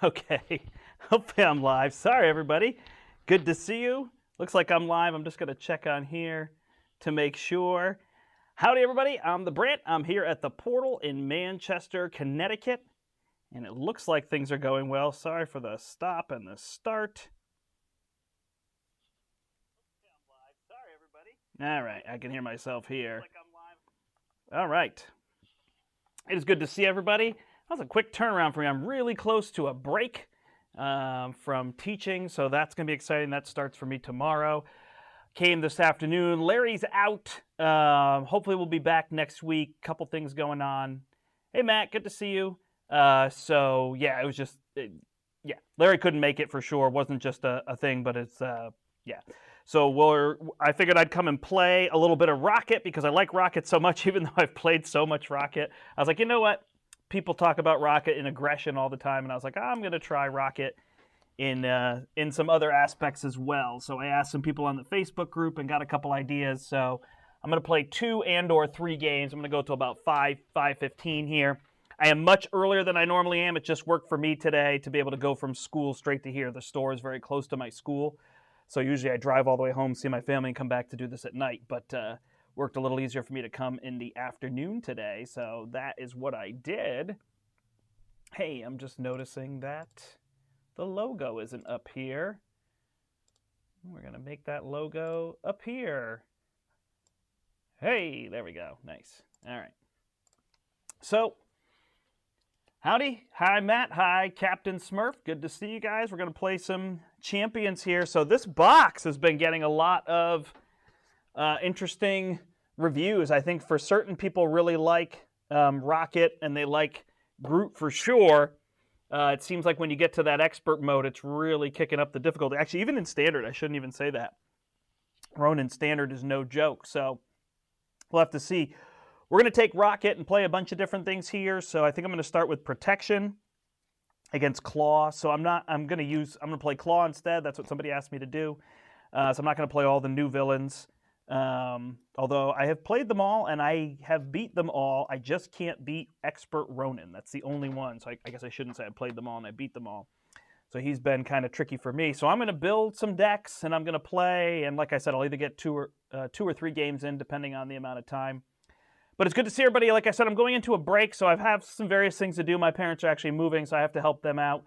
Okay, hopefully I'm live. Sorry, everybody. Good to see you. Looks like I'm live. I'm just going to check on here to make sure. Howdy, everybody. I'm the Brant. I'm here at the Portal in Manchester, Connecticut, and it looks like things are going well. Sorry for the stop and the start. Sorry, everybody. All right, I can hear myself here. All right. It is good to see everybody. That was a quick turnaround for me. I'm really close to a break from teaching, so that's going to be exciting. That starts for me tomorrow. Came this afternoon. Larry's out. Hopefully we'll be back next week. Couple things going on. Hey, Matt, good to see you. So, yeah, it was just, Larry couldn't make it for sure. It wasn't just a thing, but it's, yeah. So I figured I'd come and play a little bit of Rocket because I like Rocket so much, even though I've played so much Rocket. I was like, you know what? People talk about Rocket in aggression all the time, and I was like, I'm going to try Rocket in some other aspects as well. So I asked some people on the Facebook group and got a couple ideas. So I'm going to play 2 and/or 3 games. I'm going to go to about 5:15 here. I am much earlier than I normally am. It just worked for me today to be able to go from school straight to here. The store is very close to my school. So usually I drive all the way home, see my family, and come back to do this at night. But worked a little easier for me to come in the afternoon today. So that is what I did. Hey, I'm just noticing that the logo isn't up here. We're going to make that logo appear. Hey, there we go. Nice. All right. So, howdy. Hi, Matt. Hi, Captain Smurf. Good to see you guys. We're going to play some Champions here. So this box has been getting a lot of interesting reviews. I think for certain people really like Rocket and they like Groot for sure. It seems like when you get to that expert mode, it's really kicking up the difficulty. Actually, even in standard, I shouldn't even say that. Ronin standard is no joke. So we'll have to see. We're going to take Rocket and play a bunch of different things here. So I think I'm going to start with Protection against Claw. So I'm going to play Claw instead. That's what somebody asked me to do. So I'm not going to play all the new villains. Although I have played them all and I have beat them all. I just can't beat Expert Ronin. That's the only one. So I guess I shouldn't say I played them all and I beat them all. So he's been kind of tricky for me. So I'm going to build some decks and I'm going to play. And like I said, I'll either get two or three games in depending on the amount of time. But it's good to see everybody. Like I said, I'm going into a break, so I have some various things to do. My parents are actually moving, so I have to help them out.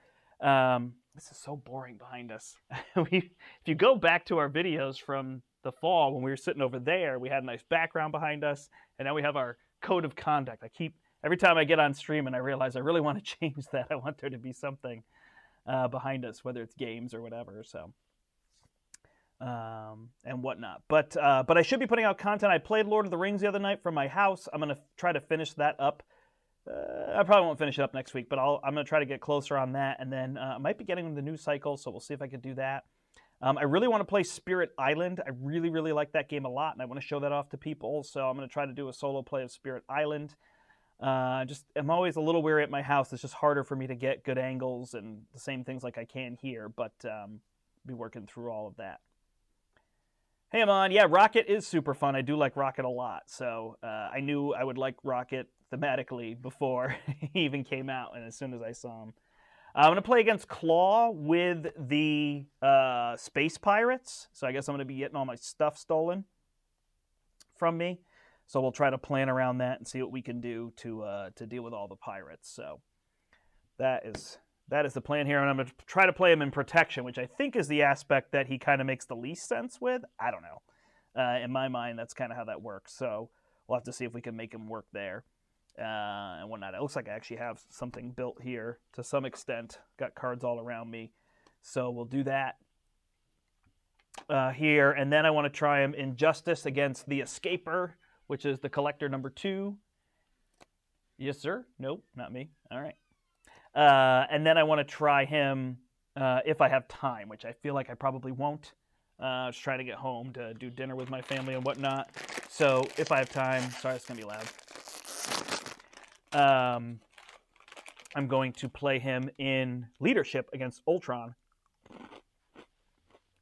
This is so boring behind us. If you go back to our videos from the fall when we were sitting over there, we had a nice background behind us, and now we have our code of conduct. Every time I get on stream and I realize I really want to change that, I want there to be something behind us, whether it's games or whatever. So. And whatnot. But I should be putting out content. I played Lord of the Rings the other night from my house. I'm going to try to finish that up. I probably won't finish it up next week, but I'm going to try to get closer on that. And then I might be getting into the new cycle, so we'll see if I can do that. I really want to play Spirit Island. I really, really like that game a lot, and I want to show that off to people. So I'm going to try to do a solo play of Spirit Island. I'm always a little weary at my house. It's just harder for me to get good angles and the same things like I can here, but be working through all of that. Hey, Amon. Yeah, Rocket is super fun. I do like Rocket a lot. So I knew I would like Rocket thematically before he even came out, and as soon as I saw him. I'm going to play against Claw with the Space Pirates. So I guess I'm going to be getting all my stuff stolen from me. So we'll try to plan around that and see what we can do to deal with all the pirates. So that is the plan here, and I'm going to try to play him in Protection, which I think is the aspect that he kind of makes the least sense with. I don't know. In my mind, that's kind of how that works. So we'll have to see if we can make him work there and whatnot. It looks like I actually have something built here to some extent. Got cards all around me. So we'll do that here, and then I want to try him in Justice against the Escaper, which is the Collector number 2. Yes, sir? Nope, not me. All right. And then I want to try him if I have time, which I feel like I probably won't. Just trying to get home to do dinner with my family and whatnot. So if I have time, sorry, it's going to be loud. I'm going to play him in Leadership against Ultron.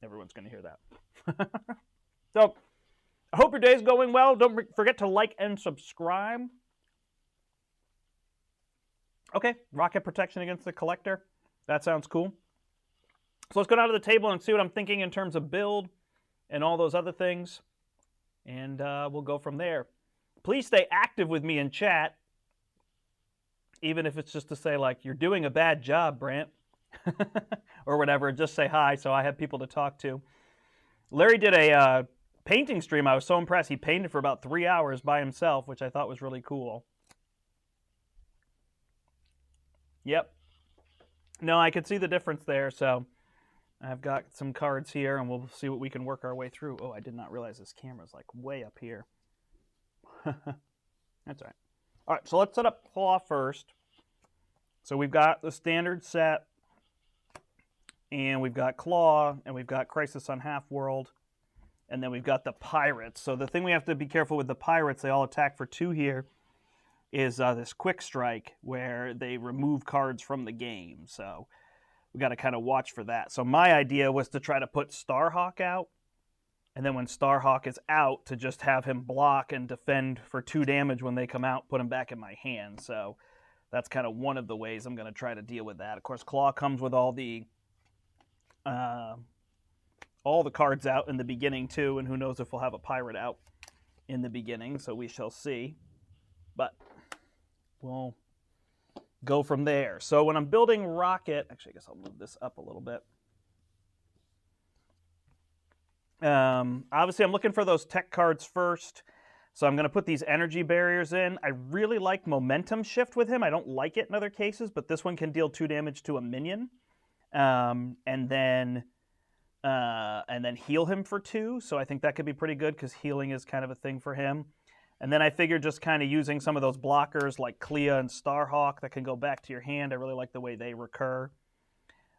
Everyone's going to hear that. So I hope your day's going well. Don't forget to like and subscribe. Okay, Rocket Protection against the Collector. That sounds cool. So let's go down to the table and see what I'm thinking in terms of build and all those other things. And we'll go from there. Please stay active with me in chat, even if it's just to say, like, you're doing a bad job, Brandt, or whatever. Just say hi so I have people to talk to. Larry did a painting stream. I was so impressed. He painted for about 3 hours by himself, which I thought was really cool. Yep. No, I could see the difference there, so I've got some cards here, and we'll see what we can work our way through. Oh, I did not realize this camera's like way up here. That's all right. All right, so let's set up Claw first. So we've got the standard set, and we've got Claw, and we've got Crisis on Half-World, and then we've got the Pirates. So the thing we have to be careful with the Pirates, they all attack for 2 here, is this Quick Strike, where they remove cards from the game. So we got to kind of watch for that. So my idea was to try to put Starhawk out, and then when Starhawk is out, to just have him block and defend for 2 damage when they come out, put him back in my hand. So that's kind of one of the ways I'm going to try to deal with that. Of course, Claw comes with all the cards out in the beginning too, and who knows if we'll have a Pirate out in the beginning, so we shall see. But we'll go from there. So when I'm building Rocket, actually I guess I'll move this up a little bit. Obviously I'm looking for those tech cards first, so I'm going to put these energy barriers in. I really like Momentum Shift with him. I don't like it in other cases, but this one can deal 2 damage to a minion, and then heal him for 2, so I think that could be pretty good because healing is kind of a thing for him. And then I figured just kind of using some of those blockers like Clea and Starhawk that can go back to your hand. I really like the way they recur.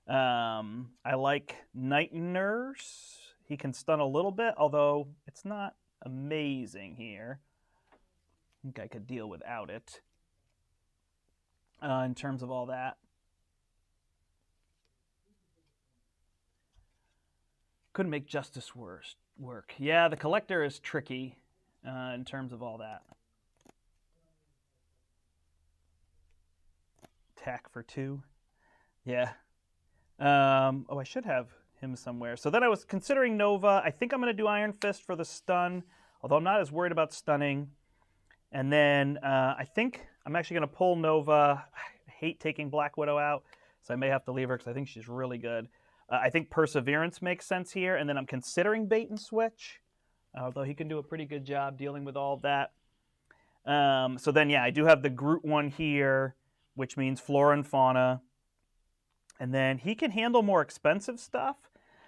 I like Night Nurse. He can stun a little bit, although it's not amazing here. I think I could deal without it in terms of all that. Couldn't make Justice work. Yeah, the Collector is tricky in terms of all that. Attack for 2. Yeah. Oh, I should have him somewhere. So then I was considering Nova. I think I'm going to do Iron Fist for the stun, although I'm not as worried about stunning. And then I think I'm actually going to pull Nova. I hate taking Black Widow out, so I may have to leave her because I think she's really good. I think Perseverance makes sense here, and then I'm considering Bait and Switch, although he can do a pretty good job dealing with all of that. So then, yeah, I do have the Groot one here, which means Flora and Fauna. And then he can handle more expensive stuff.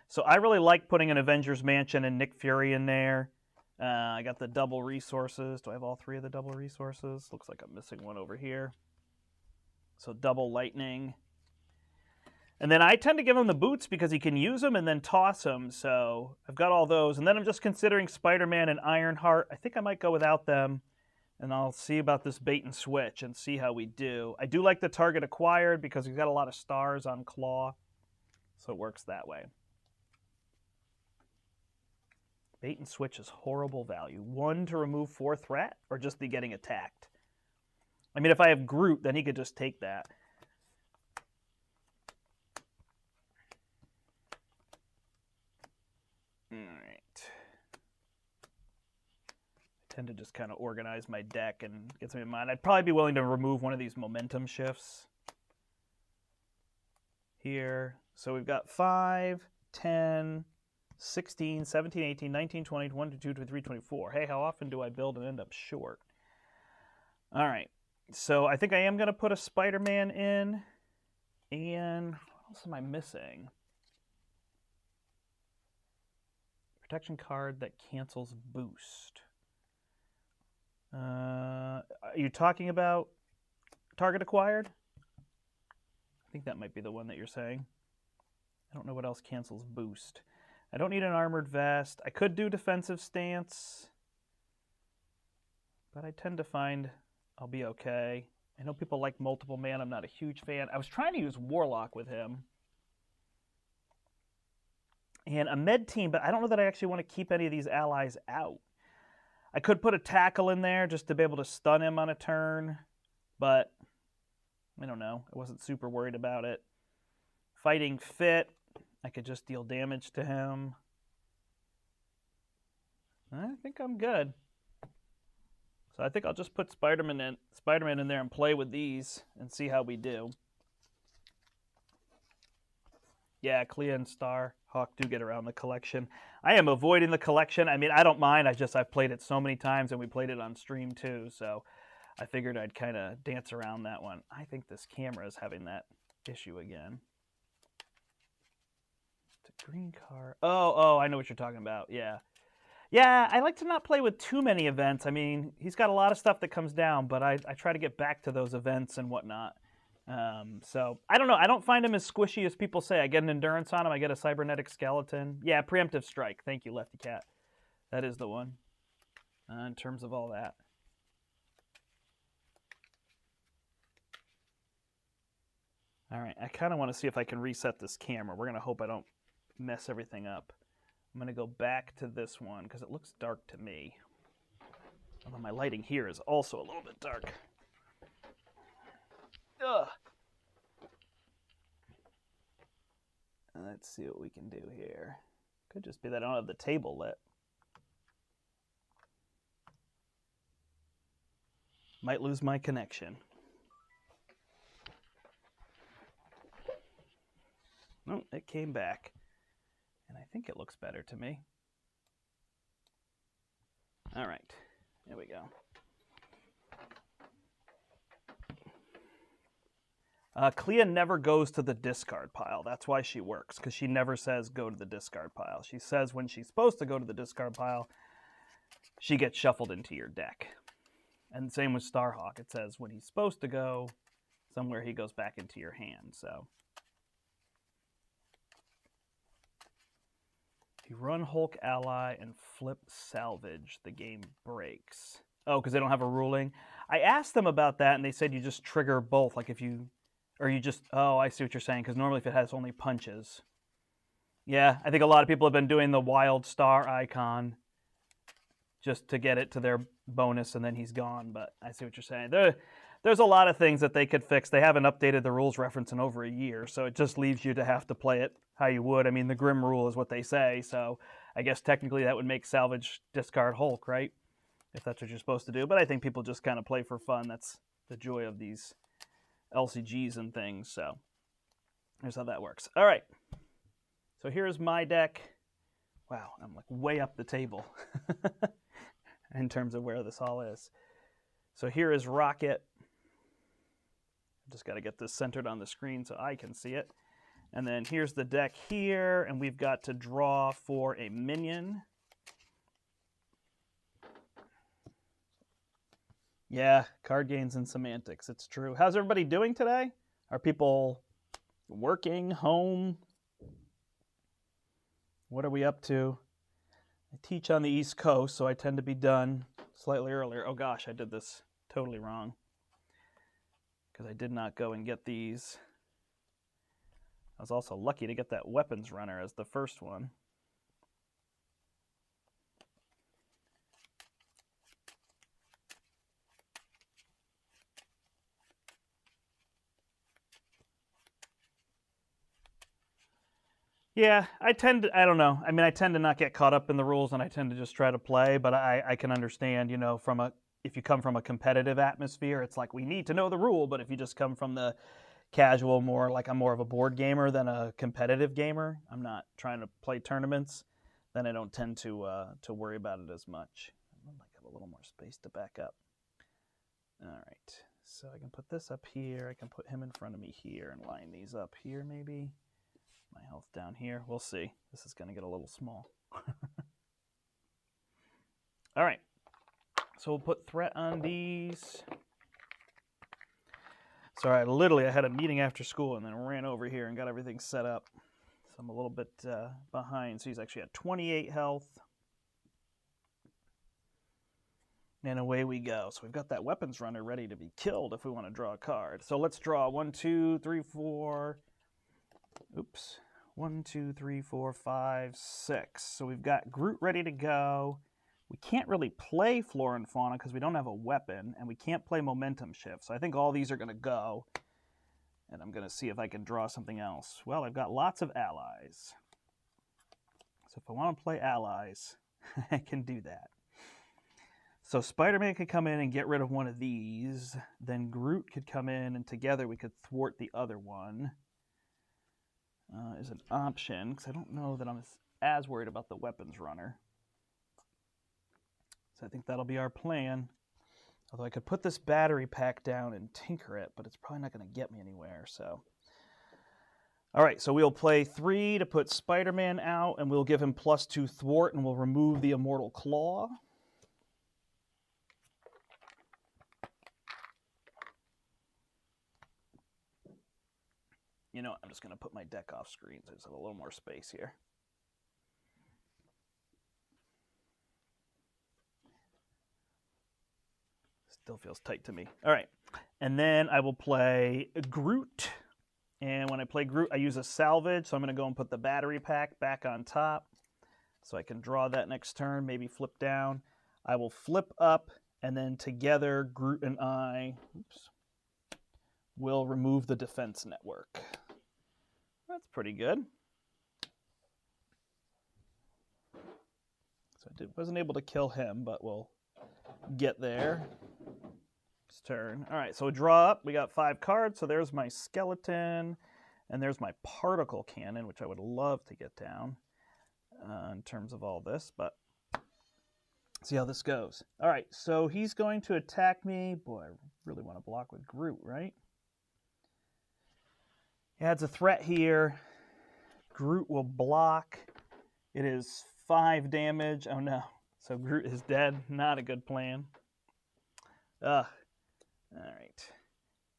So I really like putting an Avengers Mansion and Nick Fury in there. I got the double resources. Do I have all 3 of the double resources? Looks like I'm missing one over here. So double lightning. And then I tend to give him the boots because he can use them and then toss them. So I've got all those. And then I'm just considering Spider-Man and Ironheart. I think I might go without them. And I'll see about this Bait and Switch and see how we do. I do like the target acquired because he's got a lot of stars on Claw. So it works that way. Bait and Switch is horrible value. 1 to remove 4 threat or just be getting attacked. I mean, if I have Groot, then he could just take that. All right. I tend to just kind of organize my deck and get something in mind. I'd probably be willing to remove one of these momentum shifts here. So we've got 5, 10, 16, 17, 18, 19, 20, 21, 22, 23, 24. Hey, how often do I build and end up short? All right. So I think I am going to put a Spider-Man in. And what else am I missing? Protection card that cancels boost. Are you talking about target acquired? I think that might be the one that you're saying. I don't know what else cancels boost. I don't need an armored vest. I could do defensive stance, but I tend to find I'll be okay. I know people like multiple man. I'm not a huge fan. I was trying to use Warlock with him. And a med team, but I don't know that I actually want to keep any of these allies out. I could put a tackle in there just to be able to stun him on a turn, but I don't know. I wasn't super worried about it. Fighting fit. I could just deal damage to him. I think I'm good. So I think I'll just put Spider-Man in there and play with these and see how we do. Yeah, Clea and Starhawk do get around the collection. I am avoiding the collection. I mean, I don't mind. I've played it so many times, and we played it on stream too. So I figured I'd kind of dance around that one. I think this camera is having that issue again. It's a green car. Oh, I know what you're talking about. Yeah. Yeah, I like to not play with too many events. I mean, he's got a lot of stuff that comes down, but I try to get back to those events and whatnot. So, I don't know. I don't find him as squishy as people say. I get an endurance on him. I get a cybernetic skeleton. Yeah, preemptive strike. Thank you, Lefty Cat. That is the one in terms of all that. All right, I kind of want to see if I can reset this camera. We're going to hope I don't mess everything up. I'm going to go back to this one because it looks dark to me. Although my lighting here is also a little bit dark. Ugh. Let's see what we can do here. Could just be that I don't have the table lit. Might lose my connection. Oh, it came back. And I think it looks better to me. All right, there we go. Clea never goes to the discard pile. That's why she works, because she never says go to the discard pile. She says when she's supposed to go to the discard pile, she gets shuffled into your deck. And same with Starhawk. It says when he's supposed to go somewhere, he goes back into your hand. So if you run Hulk ally and flip salvage, the game breaks. Oh, because they don't have a ruling? I asked them about that, and they said you just trigger both. Like if you... Or you just, oh, I see what you're saying, because normally if it has only punches. Yeah, I think a lot of people have been doing the wild star icon just to get it to their bonus, and then he's gone, but I see what you're saying. There's a lot of things that they could fix. They haven't updated the rules reference in over a year, so it just leaves you to have to play it how you would. I mean, the Grim rule is what they say, so I guess technically that would make salvage discard Hulk, right? If that's what you're supposed to do, but I think people just kind of play for fun. That's the joy of these LCGs and things, so here's how that works. All right, so here's my deck. Wow, I'm like way up the table in terms of where this all is. So here is Rocket. Just got to get this centered on the screen so I can see it. And then here's the deck here, and we've got to draw for a minion. Yeah, card games and semantics. It's true. How's everybody doing today? Are people working, home? What are we up to? I teach on the East Coast, so I tend to be done slightly earlier. Oh gosh, I did this totally wrong because I did not go and get these. I was also lucky to get that weapons runner as the first one. Yeah, I don't know. I mean, I tend to not get caught up in the rules, and I tend to just try to play, but I can understand, you know, if you come from a competitive atmosphere, it's like we need to know the rule, but if you just come from the casual, more like I'm more of a board gamer than a competitive gamer, I'm not trying to play tournaments, then I don't tend to worry about it as much. I might have a little more space to back up. All right, so I can put this up here. I can put him in front of me here and line these up here maybe. My health down here. We'll see. This is going to get a little small. All right. So we'll put threat on these. Sorry, I had a meeting after school and then ran over here and got everything set up. So I'm a little bit behind. So he's actually at 28 health. And away we go. So we've got that weapons runner ready to be killed if we want to draw a card. So let's draw 1, 2, 3, 4... Oops. 1, 2, 3, 4, 5, 6. So we've got Groot ready to go. We can't really play Flora and Fauna because we don't have a weapon, and we can't play Momentum Shift. So I think all these are going to go. And I'm going to see if I can draw something else. Well, I've got lots of allies. So if I want to play allies, I can do that. So Spider-Man could come in and get rid of one of these. Then Groot could come in, and together we could thwart the other one. Is an option, because I don't know that I'm as worried about the weapons runner. So I think that'll be our plan. Although I could put this battery pack down and tinker it, but it's probably not going to get me anywhere, so. All right, so we'll play 3 to put Spider-Man out, and we'll give him +2 thwart, and we'll remove the Immortal Claw. You know, I'm just going to put my deck off screen so I just have a little more space here. Still feels tight to me. All right, and then I will play Groot. And when I play Groot, I use a salvage, so I'm going to go and put the battery pack back on top. So I can draw that next turn, maybe flip down. I will flip up, and then together, Groot and I will remove the defense network. That's pretty good. So I wasn't able to kill him, but we'll get there. Turn. All right, so we draw up. We got 5 cards. So there's my skeleton, and there's my particle cannon, which I would love to get down in terms of all this, but see how this goes. All right, so he's going to attack me. Boy, I really want to block with Groot, right? He adds a threat here. Groot will block. It is 5 damage. Oh no. So Groot is dead. Not a good plan. Ugh. All right.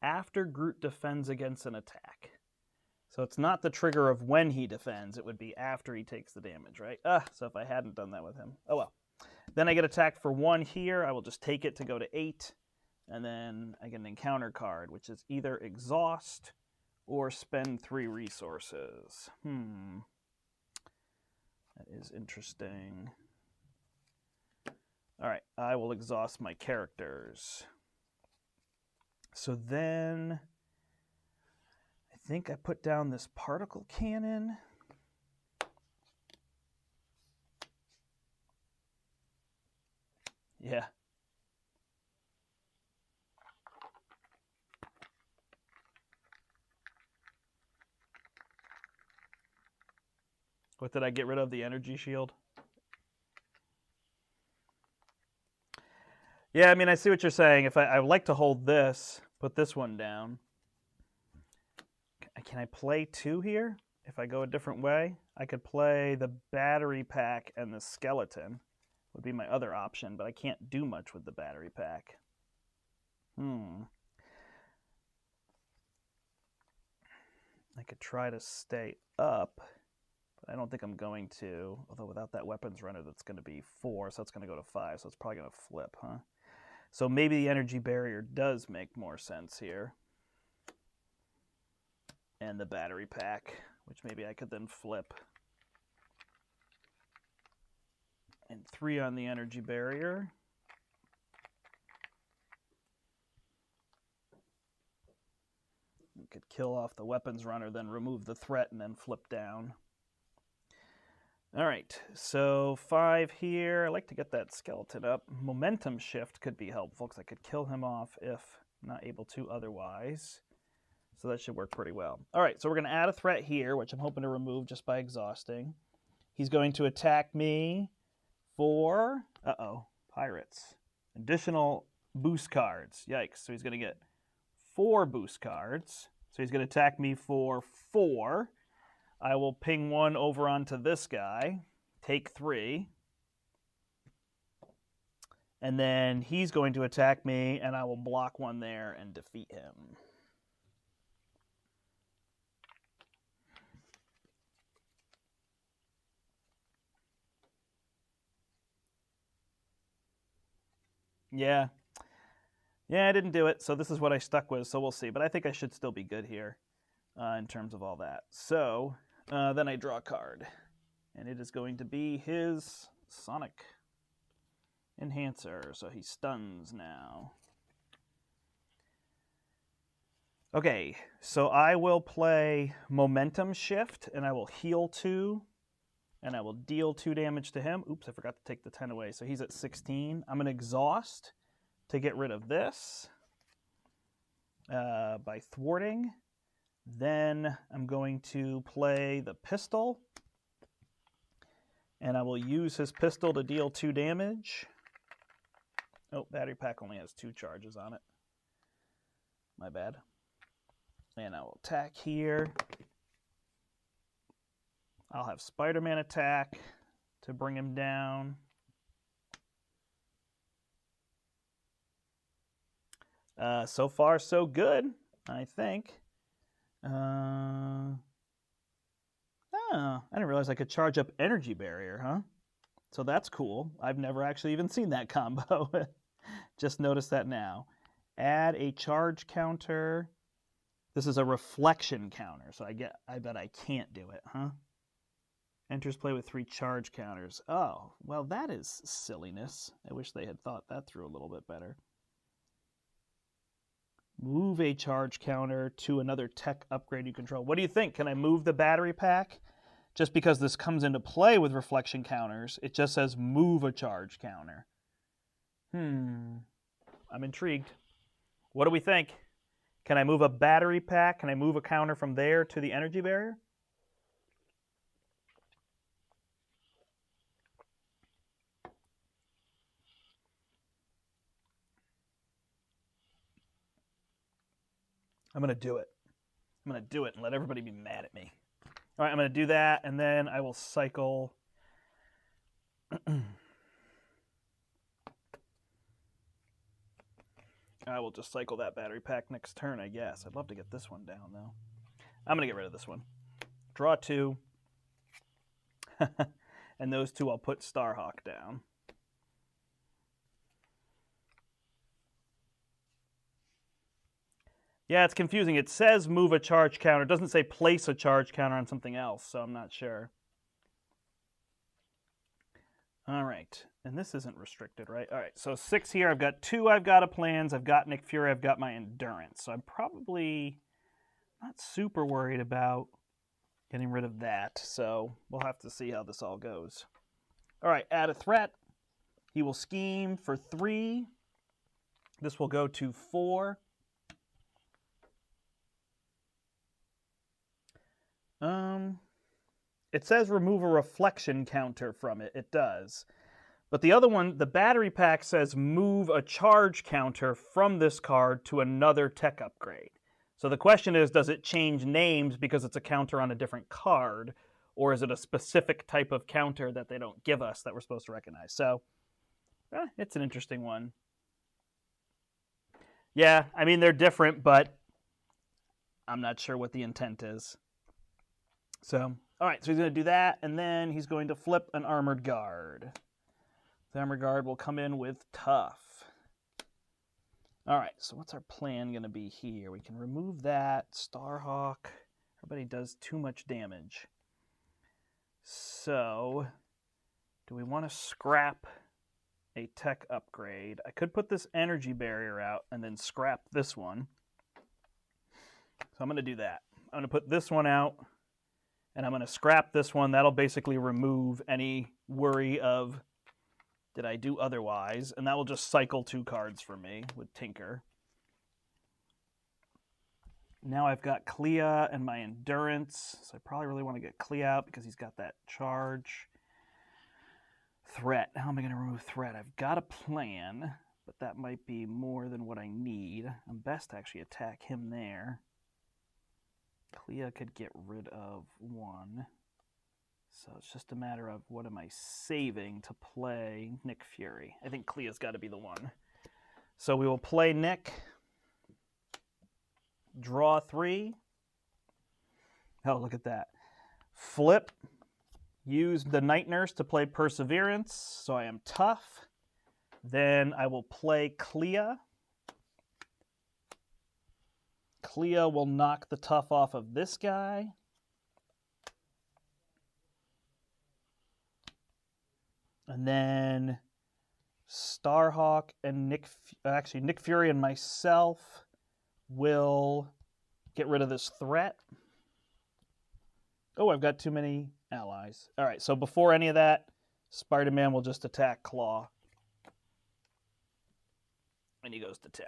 After Groot defends against an attack. So it's not the trigger of when he defends. It would be after he takes the damage, right? So if I hadn't done that with him. Oh well. Then I get attacked for 1 here. I will just take it to go to 8. And then I get an encounter card, which is either exhaust or spend 3 resources. That is interesting. All right. I will exhaust my characters. So then I think I put down this particle cannon. Yeah. What did I get rid of? The energy shield? Yeah, I mean, I see what you're saying. If I would like to hold this, put this one down. Can I play 2 here? If I go a different way, I could play the battery pack and the skeleton would be my other option, but I can't do much with the battery pack. I could try to stay up, but I don't think I'm going to. Although without that weapons runner, that's going to be 4, so that's going to go to 5, so it's probably going to flip, huh? So maybe the energy barrier does make more sense here. And the battery pack, which maybe I could then flip. And 3 on the energy barrier. You could kill off the weapons runner, then remove the threat, and then flip down. All right, so 5 here. I like to get that skeleton up. Momentum shift could be helpful because I could kill him off if not able to otherwise. So that should work pretty well. All right, so we're going to add a threat here, which I'm hoping to remove just by exhausting. He's going to attack me for, pirates. Additional boost cards. Yikes. So he's going to get 4 boost cards. So he's going to attack me for 4. I will ping 1 over onto this guy, take 3. And then he's going to attack me, and I will block 1 there and defeat him. Yeah. Yeah, I didn't do it, so this is what I stuck with, so we'll see. But I think I should still be good here in terms of all that. So then I draw a card, and it is going to be his Sonic Enhancer, so he stuns now. Okay, so I will play Momentum Shift, and I will heal 2, and I will deal 2 damage to him. Oops, I forgot to take the 10 away, so he's at 16. I'm going to Exhaust to get rid of this by thwarting. Then I'm going to play the pistol, and I will use his pistol to deal 2 damage. Oh, battery pack only has 2 charges on it. My bad. And I will attack here. I'll have Spider-Man attack to bring him down. So far, so good, I think. Oh, I didn't realize I could charge up Energy Barrier, huh? So that's cool. I've never actually even seen that combo. Just noticed that now. Add a charge counter. This is a reflection counter, so I bet I can't do it, huh? Enters play with 3 charge counters. Oh, well, that is silliness. I wish they had thought that through a little bit better. Move a charge counter to another tech upgrade you control. What do you think? Can I move the battery pack? Just because this comes into play with reflection counters, it just says move a charge counter. I'm intrigued. What do we think? Can I move a battery pack? Can I move a counter from there to the energy barrier? I'm going to do it. I'm going to do it and let everybody be mad at me. All right, I'm going to do that, and then I will cycle. I will just cycle that battery pack next turn, I guess. I'd love to get this one down, though. I'm going to get rid of this one. Draw 2. And those 2 I'll put Starhawk down. Yeah, it's confusing. It says move a charge counter. It doesn't say place a charge counter on something else, so I'm not sure. All right, and this isn't restricted, right? All right, so 6 here. I've got 2 I've got a plans. I've got Nick Fury. I've got my endurance. So I'm probably not super worried about getting rid of that. So we'll have to see how this all goes. All right, add a threat. He will scheme for 3. This will go to 4. It says remove a reflection counter from it. It does. But the other one, the battery pack says move a charge counter from this card to another tech upgrade. So the question is, does it change names because it's a counter on a different card? Or is it a specific type of counter that they don't give us that we're supposed to recognize? So, it's an interesting one. Yeah, I mean, they're different, but I'm not sure what the intent is. So, all right, so he's going to do that, and then he's going to flip an Armored Guard. The Armored Guard will come in with Tough. All right, so what's our plan going to be here? We can remove that. Starhawk. Everybody does too much damage. So, do we want to scrap a tech upgrade? I could put this energy barrier out and then scrap this one. So I'm going to do that. I'm going to put this one out, and I'm going to scrap this one. That'll basically remove any worry of did I do otherwise, and that will just cycle 2 cards for me with Tinker. Now I've got Clea and my Endurance, so I probably really want to get Clea out because he's got that charge. Threat. How am I going to remove threat? I've got a plan, but that might be more than what I need. I'm best to actually attack him there. Clea could get rid of 1. So it's just a matter of what am I saving to play Nick Fury. I think Clea's got to be the one. So we will play Nick. Draw 3. Oh, look at that. Flip. Use the Night Nurse to play Perseverance, so I am tough. Then I will play Clea. Clea will knock the tough off of this guy. And then Starhawk and Nick Fury and myself will get rid of this threat. Oh, I've got too many allies. All right, so before any of that, Spider-Man will just attack Claw. And he goes to 10.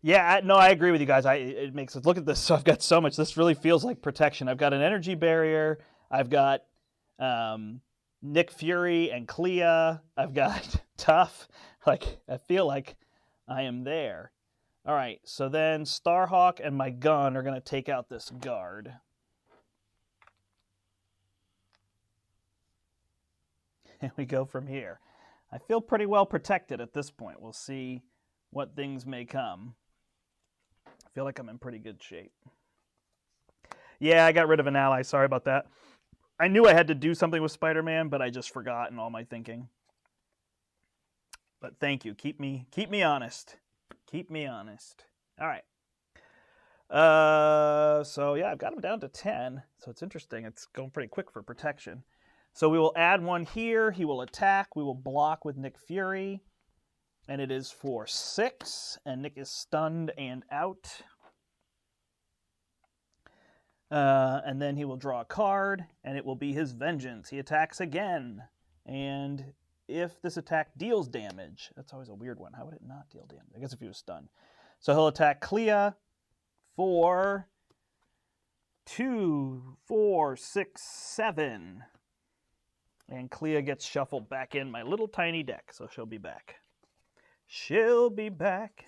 Yeah, no, I agree with you guys. It makes us look at this. So I've got so much. This really feels like protection. I've got an energy barrier. I've got Nick Fury and Clea. I've got Tough. Like, I feel like I am there. All right, so then Starhawk and my gun are going to take out this guard. And we go from here. I feel pretty well protected at this point. We'll see what things may come. I feel like I'm in pretty good shape. Yeah, I got rid of an ally. Sorry about that. I knew I had to do something with Spider-Man, but I just forgot in all my thinking. But thank you. Keep me honest. Keep me honest. All right. So yeah, I've got him down to 10. So it's interesting. It's going pretty quick for protection. So we will add one here. He will attack. We will block with Nick Fury. And it is for 6. And Nick is stunned and out. And then he will draw a card. And it will be his vengeance. He attacks again. And if this attack deals damage, that's always a weird one. How would it not deal damage? I guess if he was stunned. So he'll attack Clea for 2, 4, 6, 7. And Clea gets shuffled back in my little tiny deck, so she'll be back. She'll be back,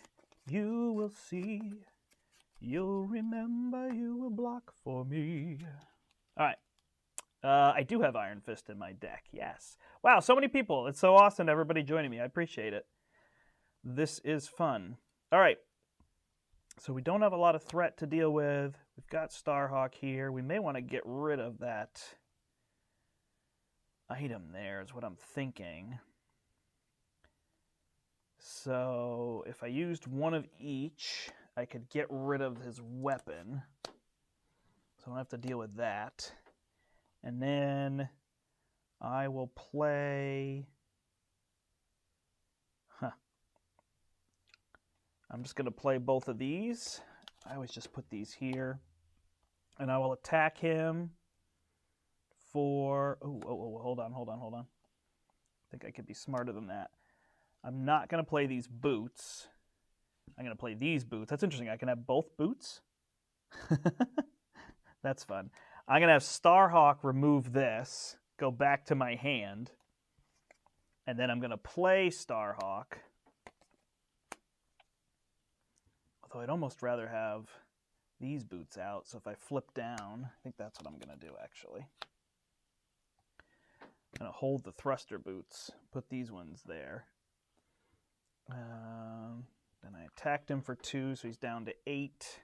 you will see. You'll remember, you will block for me. All right. I do have Iron Fist in my deck, yes. Wow, so many people. It's so awesome, everybody joining me. I appreciate it. This is fun. All right. So we don't have a lot of threat to deal with. We've got Starhawk here. We may want to get rid of that item there is what I'm thinking. So if I used one of each, I could get rid of his weapon. So I don't have to deal with that. And then I will play... I'm just going to play both of these. I always just put these here. And I will attack him for... Oh, hold on. I think I could be smarter than that. I'm not going to play these boots. I'm going to play these boots. That's interesting. I can have both boots? That's fun. I'm going to have Starhawk remove this, go back to my hand, and then I'm going to play Starhawk. Although I'd almost rather have these boots out, so if I flip down, I think that's what I'm going to do, actually. I'm going to hold the thruster boots, put these ones there. Then I attacked him for 2, so he's down to 8.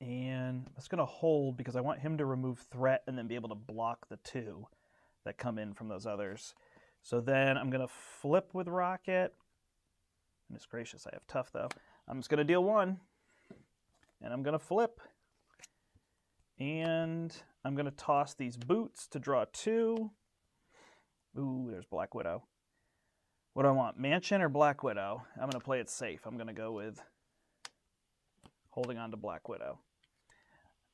And I'm just going to hold because I want him to remove threat and then be able to block the 2 that come in from those others. So then I'm going to flip with Rocket. Goodness gracious, I have tough though. I'm just going to deal 1. And I'm going to flip. And I'm going to toss these boots to draw 2. Ooh, there's Black Widow. What do I want, Mansion or Black Widow? I'm going to play it safe. I'm going to go with holding on to Black Widow.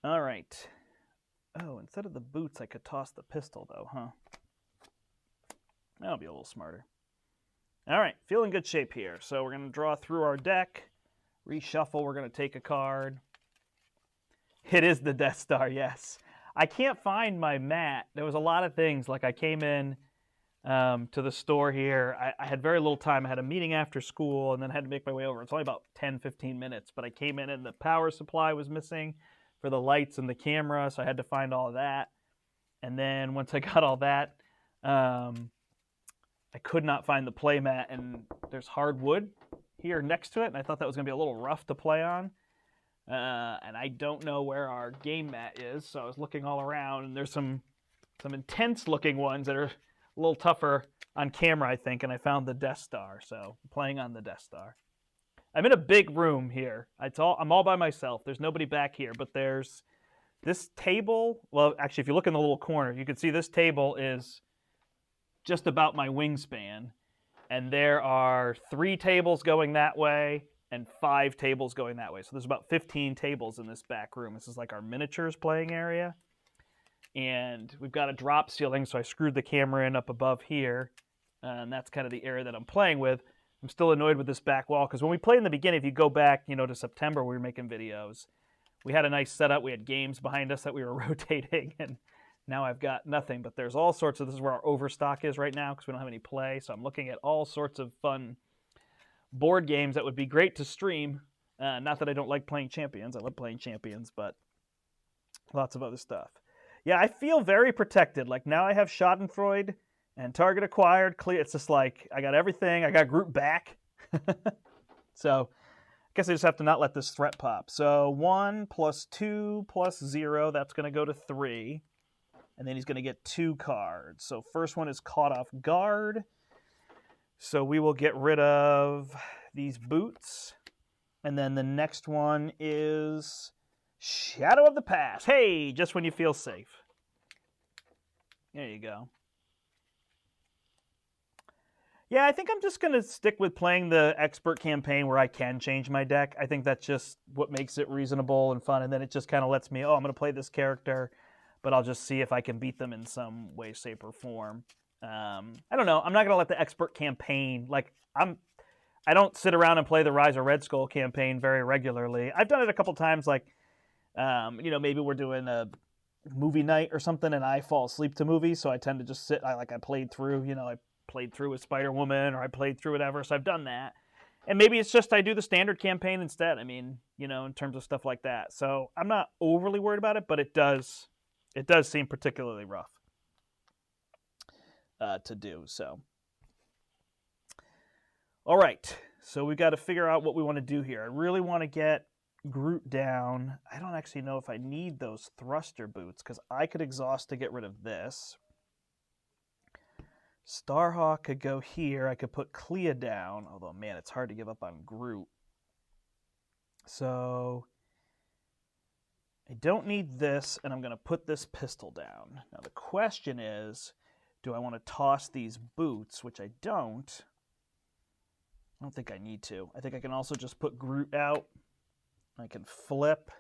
All right. Oh, instead of the boots, I could toss the pistol, though, huh? That'll be a little smarter. All right, feeling good shape here. So we're going to draw through our deck, reshuffle. We're going to take a card. It is the Death Star, yes. I can't find my mat. There was a lot of things. Like I came in to the store here. I had very little time. I had a meeting after school and then had to make my way over. It's only about 10, 15 minutes, but I came in and the power supply was missing for the lights and the camera, so I had to find all of that. And then once I got all that, I could not find the play mat, and there's hardwood here next to it, and I thought that was going to be a little rough to play on. And I don't know where our game mat is, so I was looking all around, and there's some intense-looking ones that are a little tougher on camera, I think, and I found the Death Star, so I'm playing on the Death Star. I'm in a big room here. I'm all by myself. There's nobody back here, but there's this table. Well, actually, if you look in the little corner, you can see this table is just about my wingspan, And there are 3 tables going that way and 5 tables going that way. So there's about 15 tables in this back room. This is like our miniatures playing area. And we've got a drop ceiling, so I screwed the camera in up above here. And that's kind of the area that I'm playing with. I'm still annoyed with this back wall, because when we played in the beginning, if you go back, to September, we were making videos. We had a nice setup. We had games behind us that we were rotating, and now I've got nothing. But there's all sorts of, this is where our overstock is right now, because we don't have any play. So I'm looking at all sorts of fun board games that would be great to stream. Not that I don't like playing Champions. I love playing Champions, but lots of other stuff. Yeah, I feel very protected. Like, now I have Schadenfreude and target acquired. Clear. It's just like, I got everything. I got group back. So I guess I just have to not let this threat pop. So 1 + 2 + 0, that's going to go to 3. And then he's going to get 2 cards. So first one is caught off guard. So we will get rid of these boots. And then the next one is Shadow of the Past. Hey, just when you feel safe. There you go. Yeah, I think I'm just going to stick with playing the expert campaign where I can change my deck. I think that's just what makes it reasonable and fun. And then it just kind of lets me, I'm going to play this character, but I'll just see if I can beat them in some way, shape, or form. I don't know. I'm not going to let the expert campaign, I don't sit around and play the Rise of Red Skull campaign very regularly. I've done it a couple times, maybe we're doing a movie night or something and I fall asleep to movies, so I tend to just sit, I played through, I played through with Spider-Woman, or I played through whatever, so I've done that. And maybe it's just I do the standard campaign instead, in terms of stuff like that. So I'm not overly worried about it, but it does seem particularly rough to do, so. All right, so we've got to figure out what we want to do here. I really want to get Groot down. I don't actually know if I need those thruster boots, because I could exhaust to get rid of this. Starhawk could go here. I could put Clea down, although, man, it's hard to give up on Groot. So I don't need this, and I'm going to put this pistol down. Now the question is, do I want to toss these boots, which I don't. I don't think I need to. I think I can also just put Groot out. I can flip.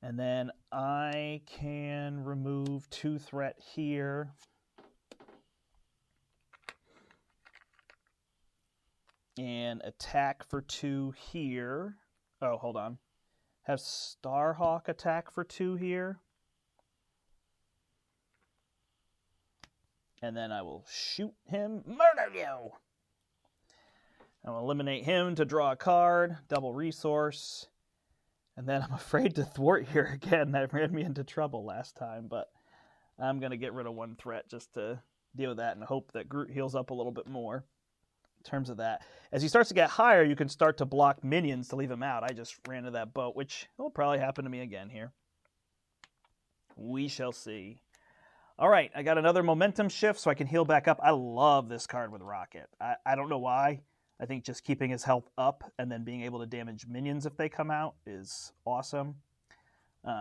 And then I can remove 2 threat here. And attack for 2 here. Oh, hold on. Have Starhawk attack for 2 here. And then I will shoot him. Murder you! I'll eliminate him to draw a card. Double resource. And then I'm afraid to thwart here again. That ran me into trouble last time. But I'm going to get rid of 1 threat just to deal with that and hope that Groot heals up a little bit more. In terms of that. As he starts to get higher, you can start to block minions to leave him out. I just ran into that boat, which will probably happen to me again here. We shall see. All right, I got another momentum shift so I can heal back up. I love this card with Rocket. I don't know why. I think just keeping his health up and then being able to damage minions if they come out is awesome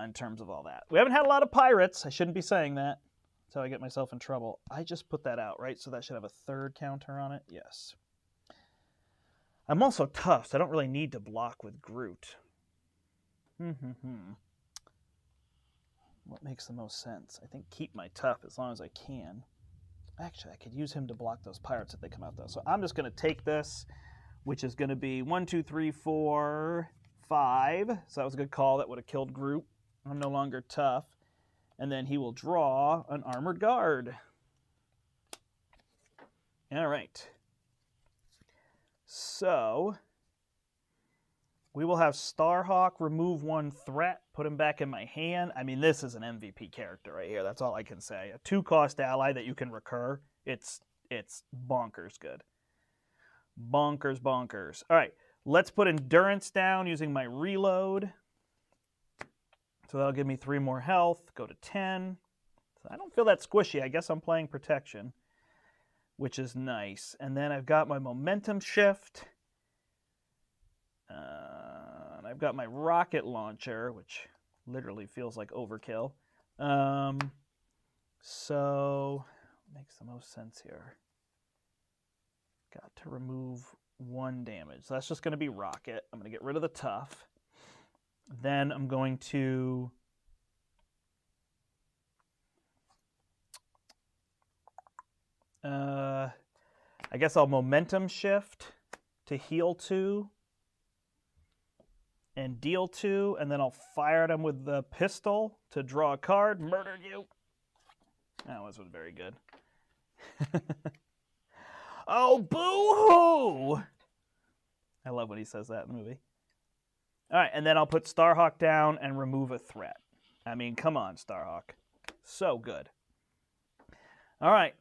in terms of all that. We haven't had a lot of pirates. I shouldn't be saying that. That's how I get myself in trouble. I just put that out, right? So that should have a 3rd counter on it. Yes. I'm also tough, so I don't really need to block with Groot. What makes the most sense? I think keep my tough as long as I can. Actually, I could use him to block those pirates if they come out, though. So I'm just going to take this, which is going to be 1, 2, 3, 4, 5. So that was a good call. That would have killed Groot. I'm no longer tough. And then he will draw an armored guard. All right. So we will have Starhawk remove 1 threat, put him back in my hand. I mean, this is an MVP character right here. That's all I can say. A 2-cost ally that you can recur. It's bonkers good. Bonkers, bonkers. All right, let's put endurance down using my reload. So that'll give me 3 more health. Go to 10. So I don't feel that squishy. I guess I'm playing protection, which is nice. And then I've got my momentum shift. And I've got my rocket launcher, which literally feels like overkill. So makes the most sense here. Got to remove 1 damage. So that's just going to be Rocket. I'm going to get rid of the tough. Then I'm going to I guess I'll momentum shift to heal 2 and deal 2, and then I'll fire at him with the pistol to draw a card. Murdered you. That wasn't very good. Oh, boo-hoo! I love when he says that in the movie. All right, and then I'll put Starhawk down and remove a threat. I mean, come on, Starhawk. So good. All right,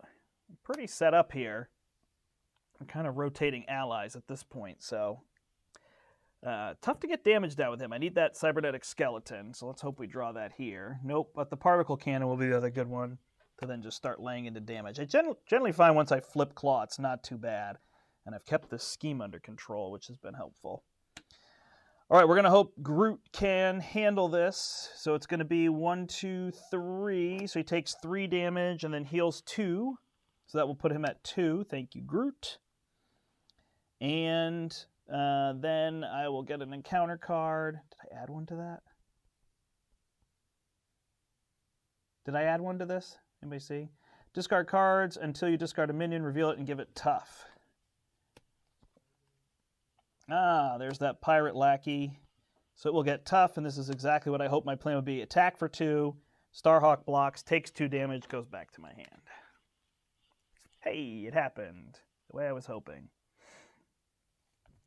pretty set up here. I'm kind of rotating allies at this point, so tough to get damage down with him. I need that cybernetic skeleton, so let's hope we draw that here. Nope, but the particle cannon will be the other good one to then just start laying into damage. I generally find once I flip claw, it's not too bad, and I've kept this scheme under control, which has been helpful. All right, we're going to hope Groot can handle this. So it's going to be 1, 2, 3. So he takes 3 damage and then heals 2. So that will put him at 2. Thank you, Groot. And then I will get an encounter card. Did I add one to that? Did I add one to this? Anybody see? Discard cards until you discard a minion, reveal it, and give it tough. Ah, there's that pirate lackey. So it will get tough, and this is exactly what I hope my plan would be. Attack for 2, Starhawk blocks, takes 2 damage, goes back to my hand. Hey, it happened. The way I was hoping.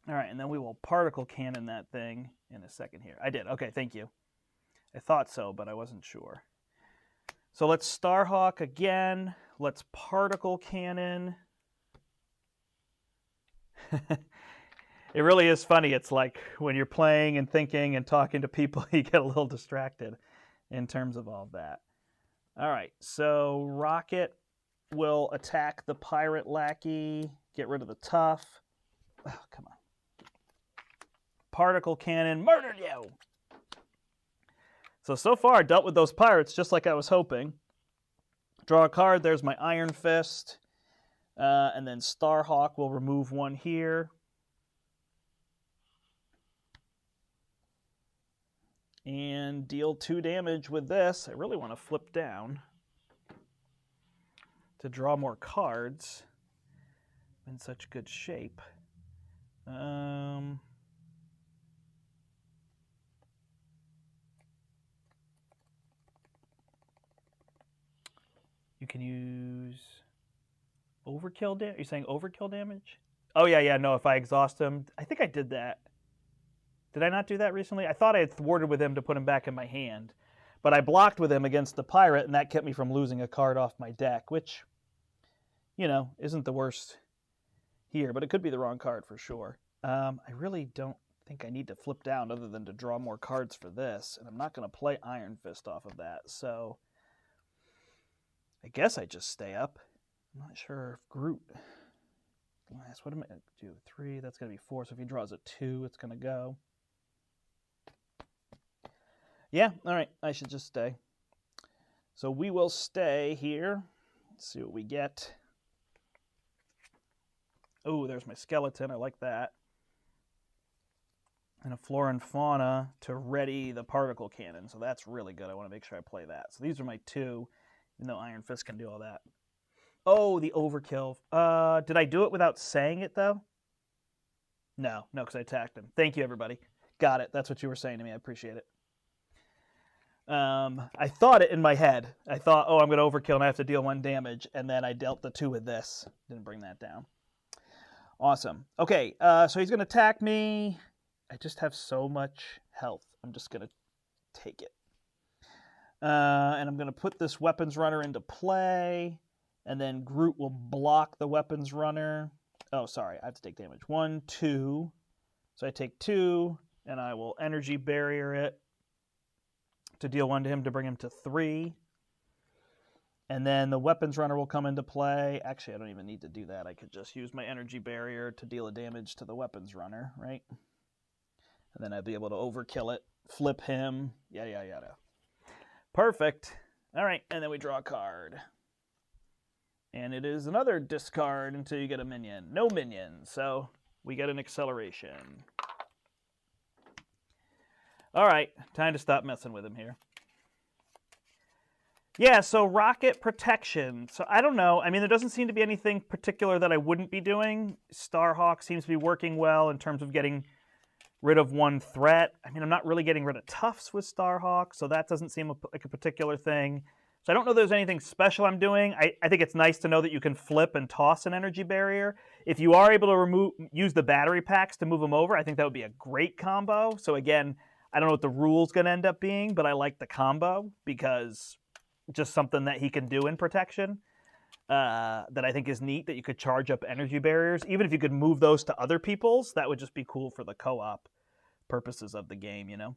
All right, and then we will particle cannon that thing in a second here. I did. Okay, thank you. I thought so, but I wasn't sure. So let's Starhawk again. Let's particle cannon. It really is funny. It's like when you're playing and thinking and talking to people, you get a little distracted in terms of all of that. All right, so Rocket will attack the pirate lackey, get rid of the tough. Oh, come on. Particle cannon, murdered you! So far, I dealt with those pirates just like I was hoping. Draw a card, there's my Iron Fist. And then Starhawk will remove 1 here. And deal 2 damage with this. I really want to flip down to draw more cards. I'm in such good shape. You can use overkill damage. Are you saying overkill damage? Oh, yeah, no, if I exhaust him. I think I did that. Did I not do that recently? I thought I had thwarted with him to put him back in my hand. But I blocked with him against the pirate, and that kept me from losing a card off my deck, which, you know, isn't the worst here. But it could be the wrong card for sure. I really don't think I need to flip down other than to draw more cards for this. And I'm not going to play Iron Fist off of that. So I guess I just stay up. I'm not sure if Groot... What am I going to do? 3, that's going to be 4. So if he draws a 2, it's going to go. Yeah, all right, I should just stay. So we will stay here. Let's see what we get. Oh, there's my skeleton. I like that. And a flora and fauna to ready the particle cannon. So that's really good. I want to make sure I play that. So these are my 2, even though Iron Fist can do all that. Oh, the overkill. Did I do it without saying it, though? No, because I attacked him. Thank you, everybody. Got it. That's what you were saying to me. I appreciate it. I thought it in my head. I thought, oh, I'm going to overkill and I have to deal 1 damage. And then I dealt the 2 with this. Didn't bring that down. Awesome. Okay, so he's going to attack me. I just have so much health. I'm just going to take it. And I'm going to put this weapons runner into play. And then Groot will block the weapons runner. Oh, sorry. I have to take damage. 1, 2. So I take 2. And I will energy barrier it to deal 1 to him to bring him to 3. And then the weapons runner will come into play. Actually, I don't even need to do that. I could just use my energy barrier to deal a damage to the weapons runner, right? And then I'd be able to overkill it, flip him, yada, yada, yada. Perfect. All right, and then we draw a card. And it is another discard until you get a minion. No minions, so we get an acceleration. All right, time to stop messing with him here. Yeah, so rocket protection. So I don't know. I mean, there doesn't seem to be anything particular that I wouldn't be doing. Starhawk seems to be working well in terms of getting rid of one threat. I mean, I'm not really getting rid of Tufts with Starhawk, so that doesn't seem like a particular thing. So I don't know if there's anything special I'm doing. I think it's nice to know that you can flip and toss an energy barrier. If you are able to use the battery packs to move them over, I think that would be a great combo. So again, I don't know what the rule's going to end up being, but I like the combo because just something that he can do in protection that I think is neat, that you could charge up energy barriers. Even if you could move those to other people's, that would just be cool for the co-op purposes of the game, you know?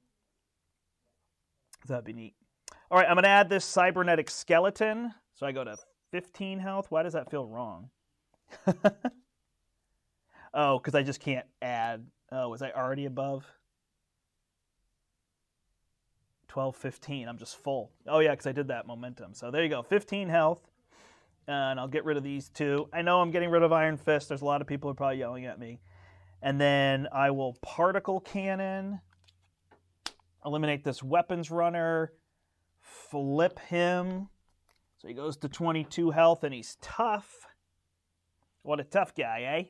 That'd be neat. All right, I'm going to add this cybernetic skeleton. So I go to 15 health. Why does that feel wrong? Oh, because I just can't add. Oh, was I already above? 12, 15. I'm just full. Oh, yeah, because I did that momentum. So there you go. 15 health. And I'll get rid of these two. I know I'm getting rid of Iron Fist. There's a lot of people who are probably yelling at me. And then I will particle cannon. Eliminate this weapons runner. Flip him. So he goes to 22 health and he's tough. What a tough guy,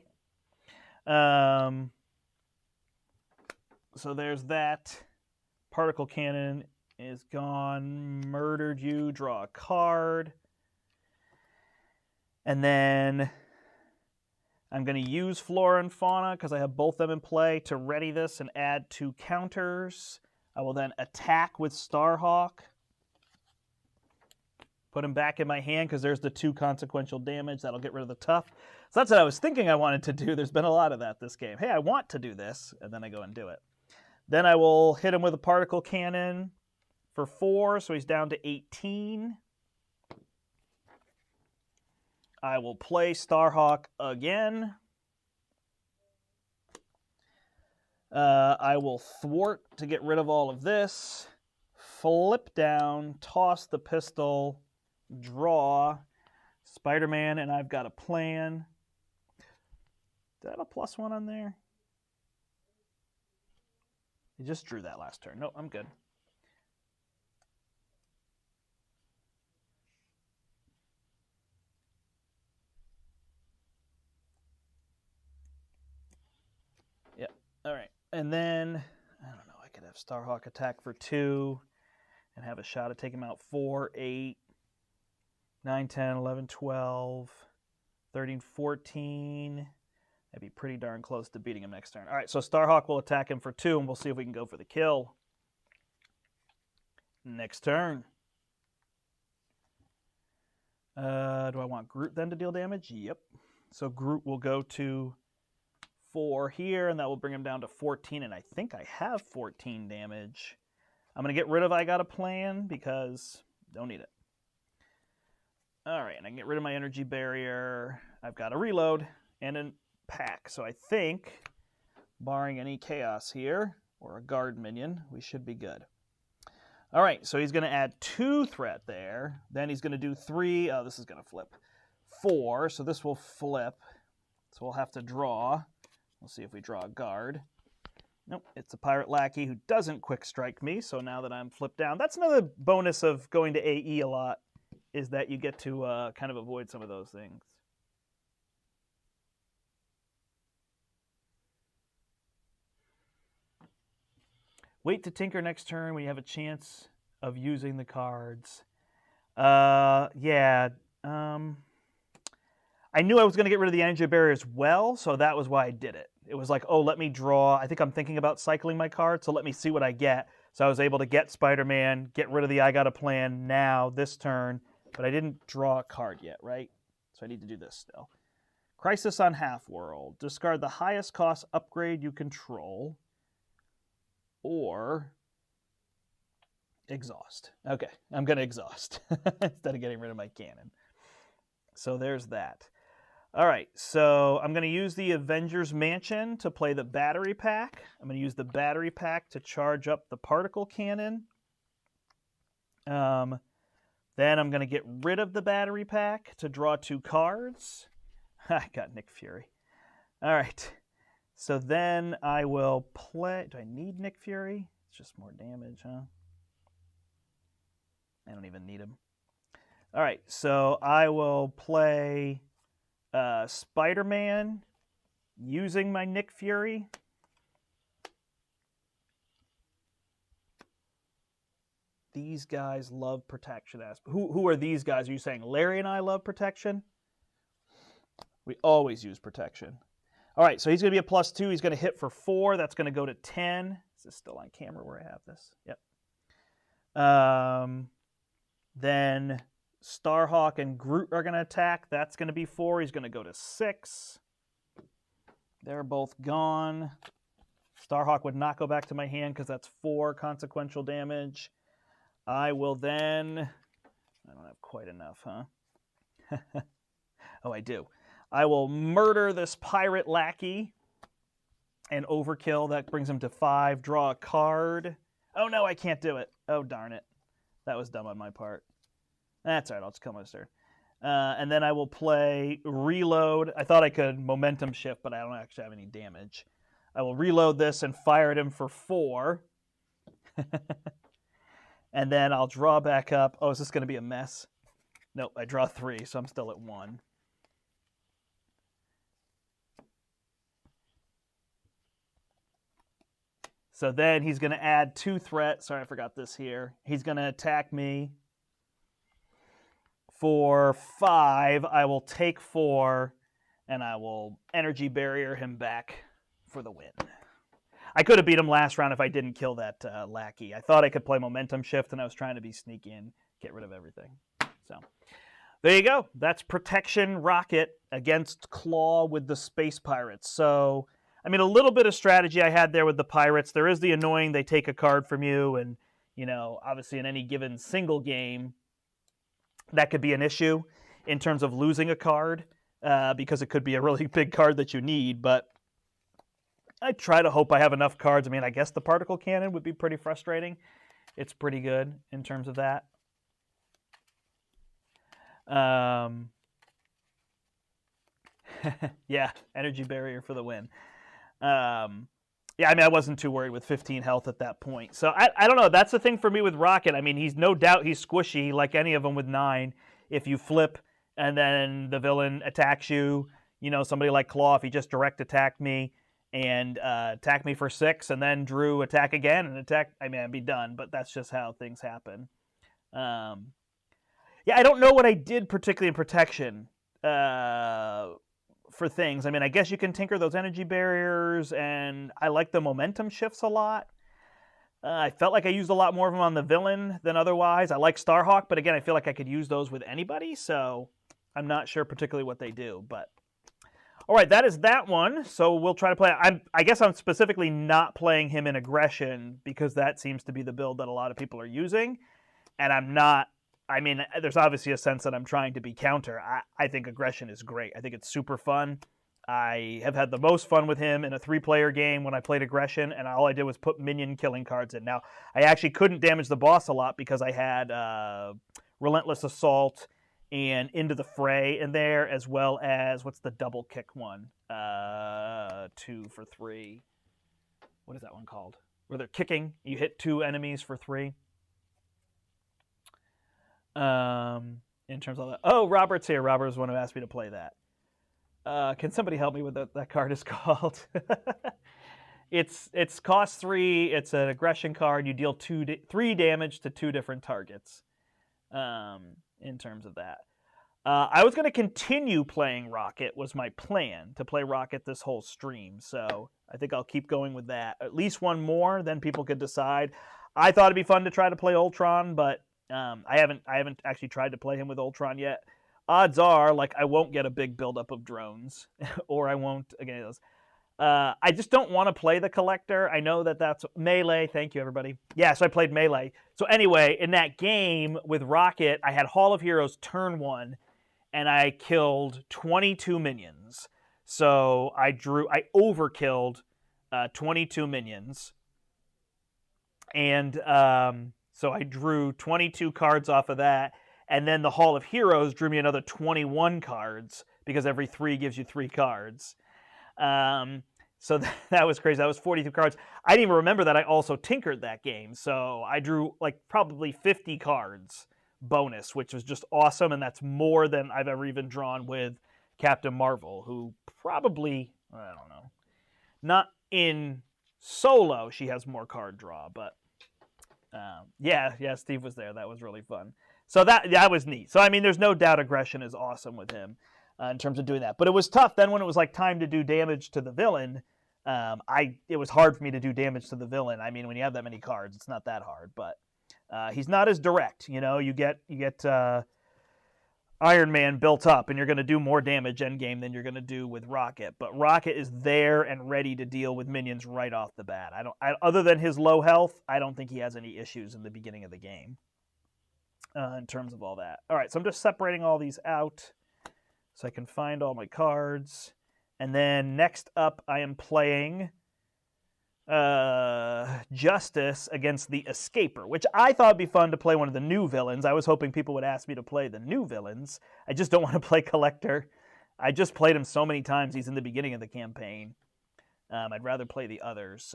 eh? So there's that. Particle cannon is gone. Murdered you. Draw a card. And then I'm going to use Flora and Fauna because I have both of them in play to ready this and add 2 counters. I will then attack with Starhawk. Put him back in my hand because there's the 2 consequential damage. That'll get rid of the tough. So that's what I was thinking I wanted to do. There's been a lot of that this game. Hey, I want to do this. And then I go and do it. Then I will hit him with a particle cannon for 4. So he's down to 18. I will play Starhawk again. I will thwart to get rid of all of this. Flip down, toss the pistol, draw. Spider-Man, and I've got a plan. Did I have a +1 on there? I just drew that last turn. No, I'm good. Yeah, all right. And then, I don't know, I could have Starhawk attack for 2 and have a shot at taking him out 4, 8, 9, 10, 11, 12, 13, 14. I'd be pretty darn close to beating him next turn. All right, so Starhawk will attack him for 2, and we'll see if we can go for the kill. Next turn. Do I want Groot then to deal damage? Yep. So Groot will go to 4 here, and that will bring him down to 14, and I think I have 14 damage. I'm going to get rid of I Got a Plan because don't need it. All right, and I can get rid of my energy barrier. I've got a reload and a pack. So I think, barring any chaos here, or a guard minion, we should be good. All right, so he's going to add 2 threat there. Then he's going to do 3. Oh, this is going to flip. 4, so this will flip. So we'll have to draw. We'll see if we draw a guard. Nope, it's a pirate lackey who doesn't quick strike me. So now that I'm flipped down, that's another bonus of going to AE a lot, is that you get to kind of avoid some of those things. Wait to tinker next turn when you have a chance of using the cards. Yeah. I knew I was going to get rid of the energy barrier as well, so that was why I did it. It was like, oh, let me draw. I think I'm thinking about cycling my card, so let me see what I get. So I was able to get Spider-Man, get rid of the I Got a Plan now, this turn, but I didn't draw a card yet, right? So I need to do this still. Crisis on Half-World. Discard the highest cost upgrade you control. Or exhaust. Okay, I'm going to exhaust instead of getting rid of my cannon. So there's that. All right, so I'm going to use the Avengers Mansion to play the battery pack. I'm going to use the battery pack to charge up the particle cannon. Then I'm going to get rid of the battery pack to draw 2 cards. I got Nick Fury. All right. So then I will play... Do I need Nick Fury? It's just more damage, huh? I don't even need him. All right. So I will play Spider-Man using my Nick Fury. These guys love protection. Who are these guys? Are you saying Larry and I love protection? We always use protection. All right, so he's going to be a +2. He's going to hit for 4. That's going to go to 10. Is this still on camera where I have this? Yep. Then Starhawk and Groot are going to attack. That's going to be 4. He's going to go to 6. They're both gone. Starhawk would not go back to my hand because that's 4 consequential damage. I will then... I don't have quite enough, huh? Oh, I do. I will murder this pirate lackey and overkill. That brings him to 5. Draw a card. Oh, no, I can't do it. Oh, darn it. That was dumb on my part. That's all right. I'll just kill my turn. And then I will play Reload. I thought I could Momentum Shift, but I don't actually have any damage. I will reload this and fire at him for 4. And then I'll draw back up. Oh, is this going to be a mess? Nope, I draw 3, so I'm still at 1. So then he's going to add 2 threat. Sorry, I forgot this here. He's going to attack me for 5. I will take 4, and I will energy barrier him back for the win. I could have beat him last round if I didn't kill that lackey. I thought I could play Momentum Shift, and I was trying to be sneaky and get rid of everything. So there you go. That's Protection Rocket against Claw with the Space Pirates. So, I mean, a little bit of strategy I had there with the Pirates. There is the annoying they take a card from you, and, you know, obviously in any given single game, that could be an issue in terms of losing a card because it could be a really big card that you need, but I try to hope I have enough cards. I mean, I guess the Particle Cannon would be pretty frustrating. It's pretty good in terms of that. Yeah, Energy Barrier for the win. Yeah, I mean, I wasn't too worried with 15 health at that point. So, I don't know. That's the thing for me with Rocket. I mean, he's no doubt he's squishy like any of them with 9. If you flip and then the villain attacks you, you know, somebody like Claw, if he just direct attacked me, and attack me for 6, and then Drew attack again and attack. I mean, I'd be done, but that's just how things happen. Yeah, I don't know what I did particularly in protection for things. I mean, I guess you can tinker those energy barriers, and I like the momentum shifts a lot. I felt like I used a lot more of them on the villain than otherwise. I like Starhawk, but again, I feel like I could use those with anybody, so I'm not sure particularly what they do, but... All right, that is that one. So we'll try to play. I guess I'm specifically not playing him in Aggression because that seems to be the build that a lot of people are using. And I'm not, I mean, there's obviously a sense that I'm trying to be counter. I think Aggression is great. I think it's super fun. I have had the most fun with him in a 3-player game when I played Aggression, and all I did was put minion killing cards in. Now, I actually couldn't damage the boss a lot because I had Relentless Assault and Into the Fray in there, as well as, what's the double kick one? 2 for 3. What is that one called? Where they're kicking, you hit 2 enemies for 3. In terms of that. Oh, Robert's here. Robert was the one who asked me to play that. Can somebody help me with what that card is called? It's cost 3. It's an aggression card. You deal 3 damage to 2 different targets. In terms of that. I was going to continue playing Rocket, was my plan, to play Rocket this whole stream. So I think I'll keep going with that. At least one more, then people could decide. I thought it'd be fun to try to play Ultron, but I haven't actually tried to play him with Ultron yet. Odds are, like, I won't get a big buildup of drones, or I won't, again, those. I just don't want to play the Collector. I know that that's Melee. Thank you, everybody. Yeah, so I played Melee. So anyway, in that game with Rocket, I had Hall of Heroes turn 1, and I killed 22 minions. So I overkilled 22 minions. And so I drew 22 cards off of that. And then the Hall of Heroes drew me another 21 cards because every 3 gives you 3 cards. So that was crazy. That was 42 cards. I didn't even remember that I also tinkered that game. So I drew like probably 50 cards bonus, which was just awesome. And that's more than I've ever even drawn with Captain Marvel, who probably, I don't know, not in solo, she has more card draw, but yeah, Steve was there. That was really fun. So that was neat. So I mean, there's no doubt aggression is awesome with him in terms of doing that. But it was tough then when it was like time to do damage to the villain. It was hard for me to do damage to the villain. I mean, when you have that many cards, it's not that hard. But he's not as direct. You know, you get Iron Man built up, and you're going to do more damage endgame than you're going to do with Rocket. But Rocket is there and ready to deal with minions right off the bat. Other than his low health, I don't think he has any issues in the beginning of the game in terms of all that. All right, so I'm just separating all these out so I can find all my cards. And then next up, I am playing Justice against the Escaper, which I thought would be fun to play one of the new villains. I was hoping people would ask me to play the new villains. I just don't want to play Collector. I just played him so many times. He's in the beginning of the campaign. I'd rather play the others.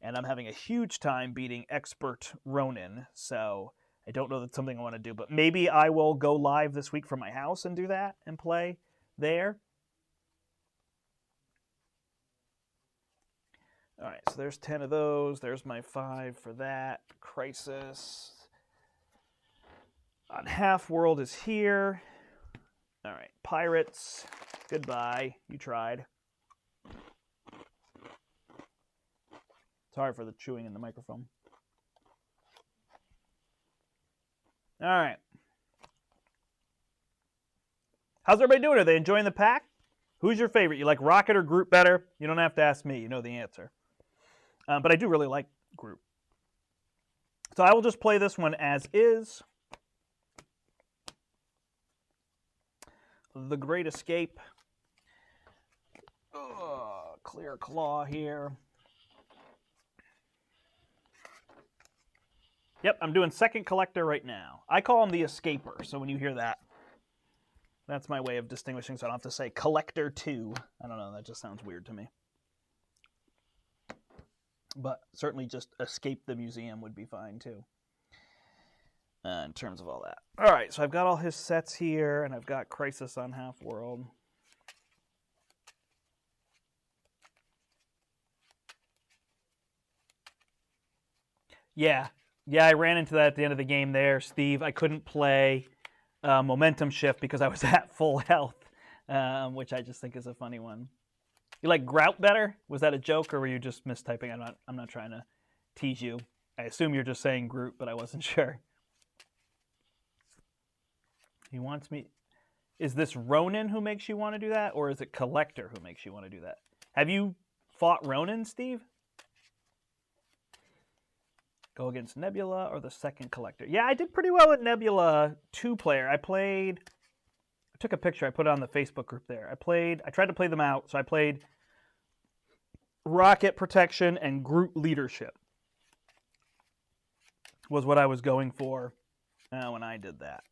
And I'm having a huge time beating Expert Ronin. So I don't know that's something I want to do, but maybe I will go live this week from my house and do that and play there. All right, so there's 10 of those. There's my 5 for that. Crisis on Half-World is here. All right, Pirates, goodbye. You tried. Sorry for the chewing in the microphone. All right. How's everybody doing? Are they enjoying the pack? Who's your favorite? You like Rocket or Groot better? You don't have to ask me. You know the answer. But I do really like Groot. So I will just play this one as is. The Great Escape. Clear Claw here. Yep, I'm doing second Collector right now. I call him the Escaper, so when you hear that, that's my way of distinguishing, so I don't have to say Collector 2. I don't know, that just sounds weird to me. But certainly just Escape the Museum would be fine, too, in terms of all that. All right, so I've got all his sets here, and I've got Crisis on Half-World. Yeah, I ran into that at the end of the game there, Steve. I couldn't play Momentum Shift because I was at full health, which I just think is a funny one. You like Grout better? Was that a joke, or were you just mistyping? I'm not trying to tease you. I assume you're just saying Groot, but I wasn't sure. He wants me... Is this Ronin who makes you want to do that, or is it Collector who makes you want to do that? Have you fought Ronin, Steve? Go against Nebula or the second Collector? Yeah, I did pretty well at Nebula 2-player. I took a picture. I put it on the Facebook group there. I tried to play them out. So I played Rocket Protection and Groot Leadership was what I was going for when I did that.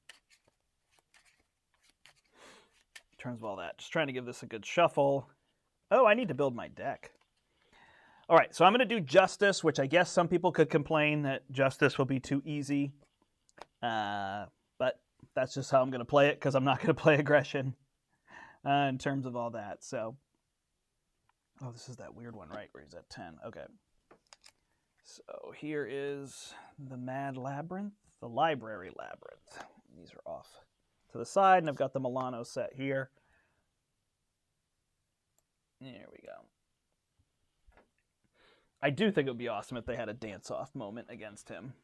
In terms of all that. Just trying to give this a good shuffle. Oh, I need to build my deck. All right, so I'm going to do Justice, which I guess some people could complain that Justice will be too easy. But that's just how I'm going to play it, because I'm not going to play Aggression in terms of all that. So, oh, this is that weird one, right, where he's at 10. Okay. So here is the Mad Labyrinth, the Library Labyrinth. These are off to the side, and I've got the Milano set here. There we go. I do think it would be awesome if they had a dance-off moment against him.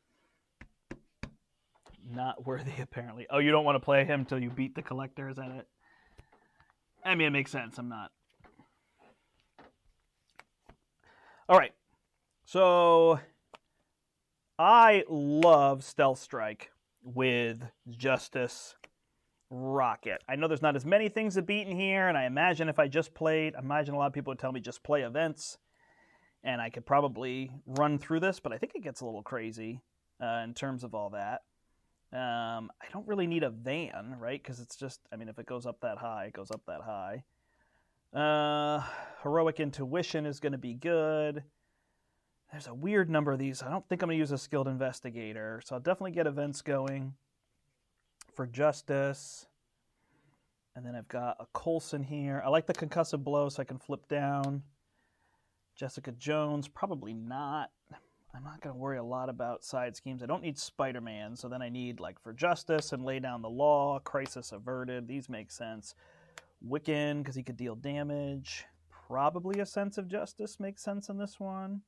Not worthy, apparently. Oh, you don't want to play him until you beat the Collector? Is that it? I mean, it makes sense. I'm not. All right. So, I love Stealth Strike with Justice Rocket. I know there's not as many things to beat in here, and I imagine if I just played, I imagine a lot of people would tell me just play events. And I could probably run through this, but I think it gets a little crazy in terms of all that. I don't really need a van, right? Because it's just, I mean, if it goes up that high, it goes up that high. Heroic Intuition is going to be good. There's a weird number of these. I don't think I'm going to use a Skilled Investigator, so I'll definitely get events going for Justice. And then I've got a Coulson here. I like the Concussive Blow, so I can flip down. Jessica Jones, probably not. I'm not going to worry a lot about side schemes. I don't need Spider-Man, so then I need, like, for Justice and Lay Down the Law, Crisis Averted. These make sense. Wiccan, because he could deal damage. Probably a Sense of Justice makes sense in this one.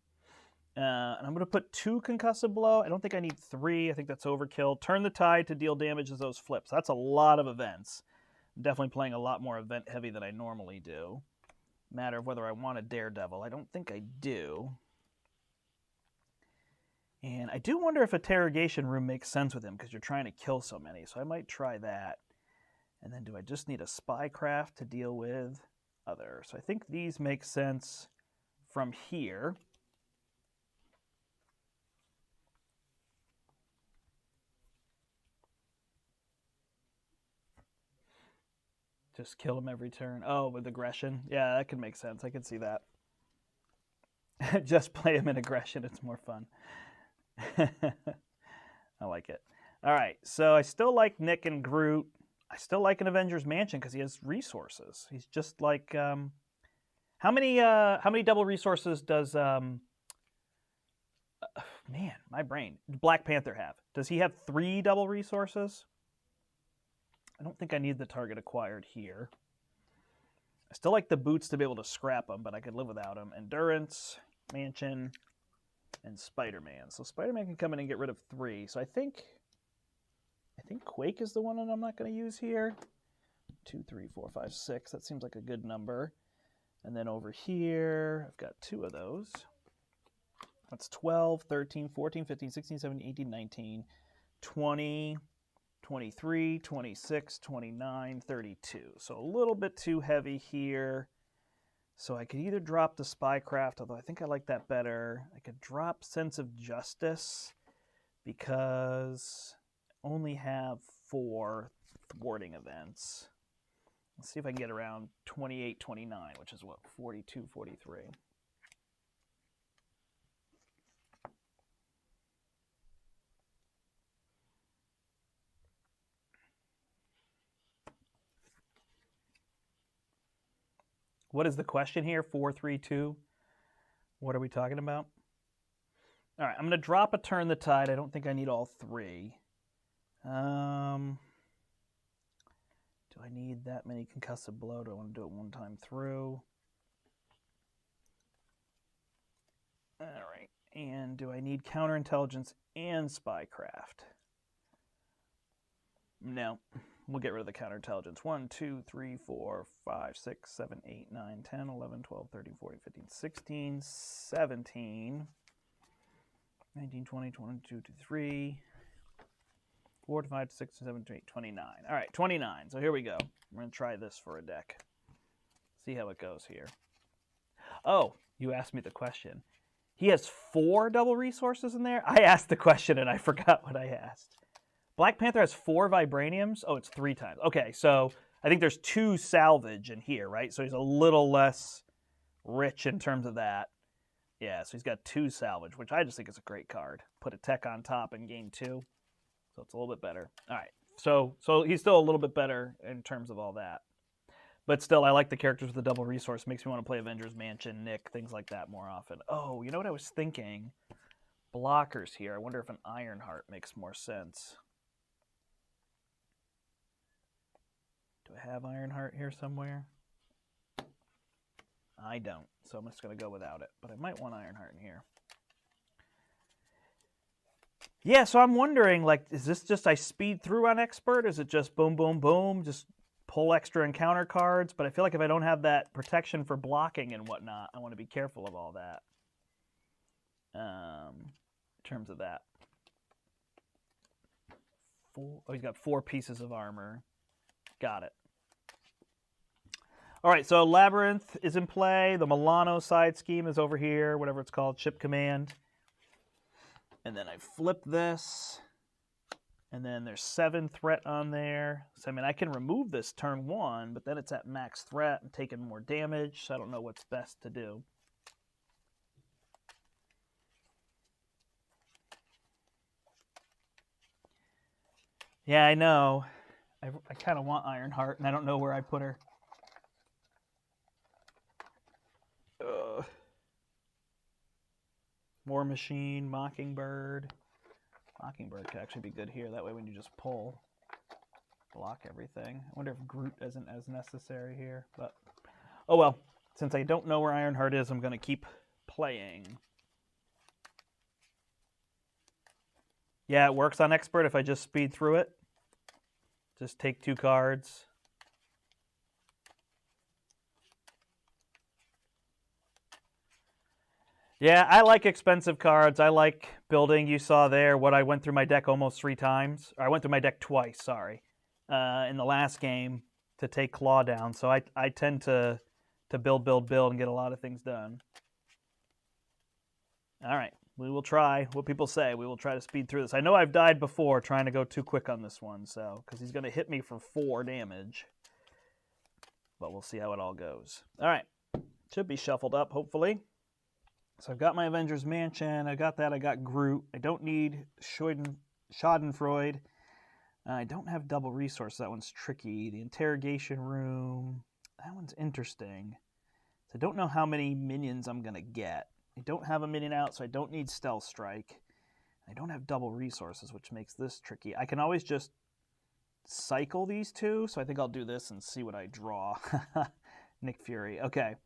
And I'm going to put 2 Concussive Blow. I don't think I need 3. I think that's overkill. Turn the Tide to deal damage as those flips. That's a lot of events. I'm definitely playing a lot more event heavy than I normally do. Matter of whether I want a Daredevil. I don't think I do. And I do wonder if Interrogation Room makes sense with him because you're trying to kill so many. So I might try that. And then do I just need a Spycraft to deal with other? So I think these make sense from here. Just kill him every turn. Oh, with aggression. Yeah, that could make sense. I could see that. Just play him in aggression. It's more fun. I like it. All right, so I still like Nick and Groot. I still like an Avengers Mansion because he has resources. He's just like how many double resources does man, my brain, Black Panther have? Does he have 3 double resources? I don't think I need the target acquired here. I still like the boots to be able to scrap them, but I could live without them. Endurance, Mansion, and Spider-Man. So Spider-Man can come in and get rid of 3. So I think Quake is the one that I'm not going to use here. 2, 3, 4, 5, 6. That seems like a good number. And then over here, I've got 2 of those. That's 12, 13, 14, 15, 16, 17, 18, 19, 20, 23, 26, 29, 32. So a little bit too heavy here. So I could either drop the Spycraft, although I think I like that better. I could drop Sense of Justice because I only have 4 thwarting events. Let's see if I can get around 28, 29, which is what, 42, 43. What is the question here? 4, 3, 2. What are we talking about? All right, I'm going to drop a Turn the Tide. I don't think I need all 3. Do I need that many Concussive Blow? Do I want to do it one time through? All right. And do I need Counterintelligence and Spycraft? No. We'll get rid of the Counterintelligence. 1, 2, 3, 4, 5, 6, 7, 8, 9, 10, 11, 12, 13, 14, 15, 16, 17, 19, 20, 22, 23, 4, 5, 6, 7, 8, 29. All right, 29. So here we go. We're going to try this for a deck. See how it goes here. Oh, you asked me the question. He has 4 double resources in there? I asked the question and I forgot what I asked. Black Panther has 4 vibraniums? Oh, it's 3 times. Okay, so I think there's 2 salvage in here, right? So he's a little less rich in terms of that. Yeah, so he's got 2 salvage, which I just think is a great card. Put a tech on top and gain 2. So it's a little bit better. All right, so he's still a little bit better in terms of all that. But still, I like the characters with the double resource. Makes me want to play Avengers Mansion, Nick, things like that more often. Oh, you know what I was thinking? Blockers here. I wonder if an Ironheart makes more sense. Do I have Ironheart here somewhere? I don't, so I'm just going to go without it. But I might want Ironheart in here. Yeah, so I'm wondering, like, is this just I speed through on Expert? Is it just boom, boom, boom, just pull extra encounter cards? But I feel like if I don't have that protection for blocking and whatnot, I want to be careful of all that. In terms of that. Oh, he's got 4 pieces of armor. Got it. All right, so Labyrinth is in play. The Milano side scheme is over here, whatever it's called, Ship Command. And then I flip this. And then there's 7 threat on there. So, I mean, I can remove this turn 1, but then it's at max threat and taking more damage. So I don't know what's best to do. Yeah, I know. I kind of want Ironheart, and I don't know where I put her. War Machine, Mockingbird. Mockingbird could actually be good here. That way when you just pull, block everything. I wonder if Groot isn't as necessary here. But oh well. Since I don't know where Ironheart is, I'm going to keep playing. Yeah, it works on Expert if I just speed through it. Just take 2 cards. Yeah, I like expensive cards. I like building. You saw there what I went through my deck almost 3 times. Or I went through my deck twice, sorry, in the last game to take Claw down. So I tend to build, and get a lot of things done. All right, we will try what people say. We will try to speed through this. I know I've died before trying to go too quick on this one, so because he's going to hit me for 4 damage. But we'll see how it all goes. All right, should be shuffled up, hopefully. So I've got my Avengers Mansion. I got that. I got Groot. I don't need Schadenfreude. I don't have double resource. That one's tricky. The Interrogation Room. That one's interesting. So I don't know how many minions I'm going to get. I don't have a minion out, so I don't need Stealth Strike. I don't have double resources, which makes this tricky. I can always just cycle these 2, so I think I'll do this and see what I draw. Nick Fury. Okay.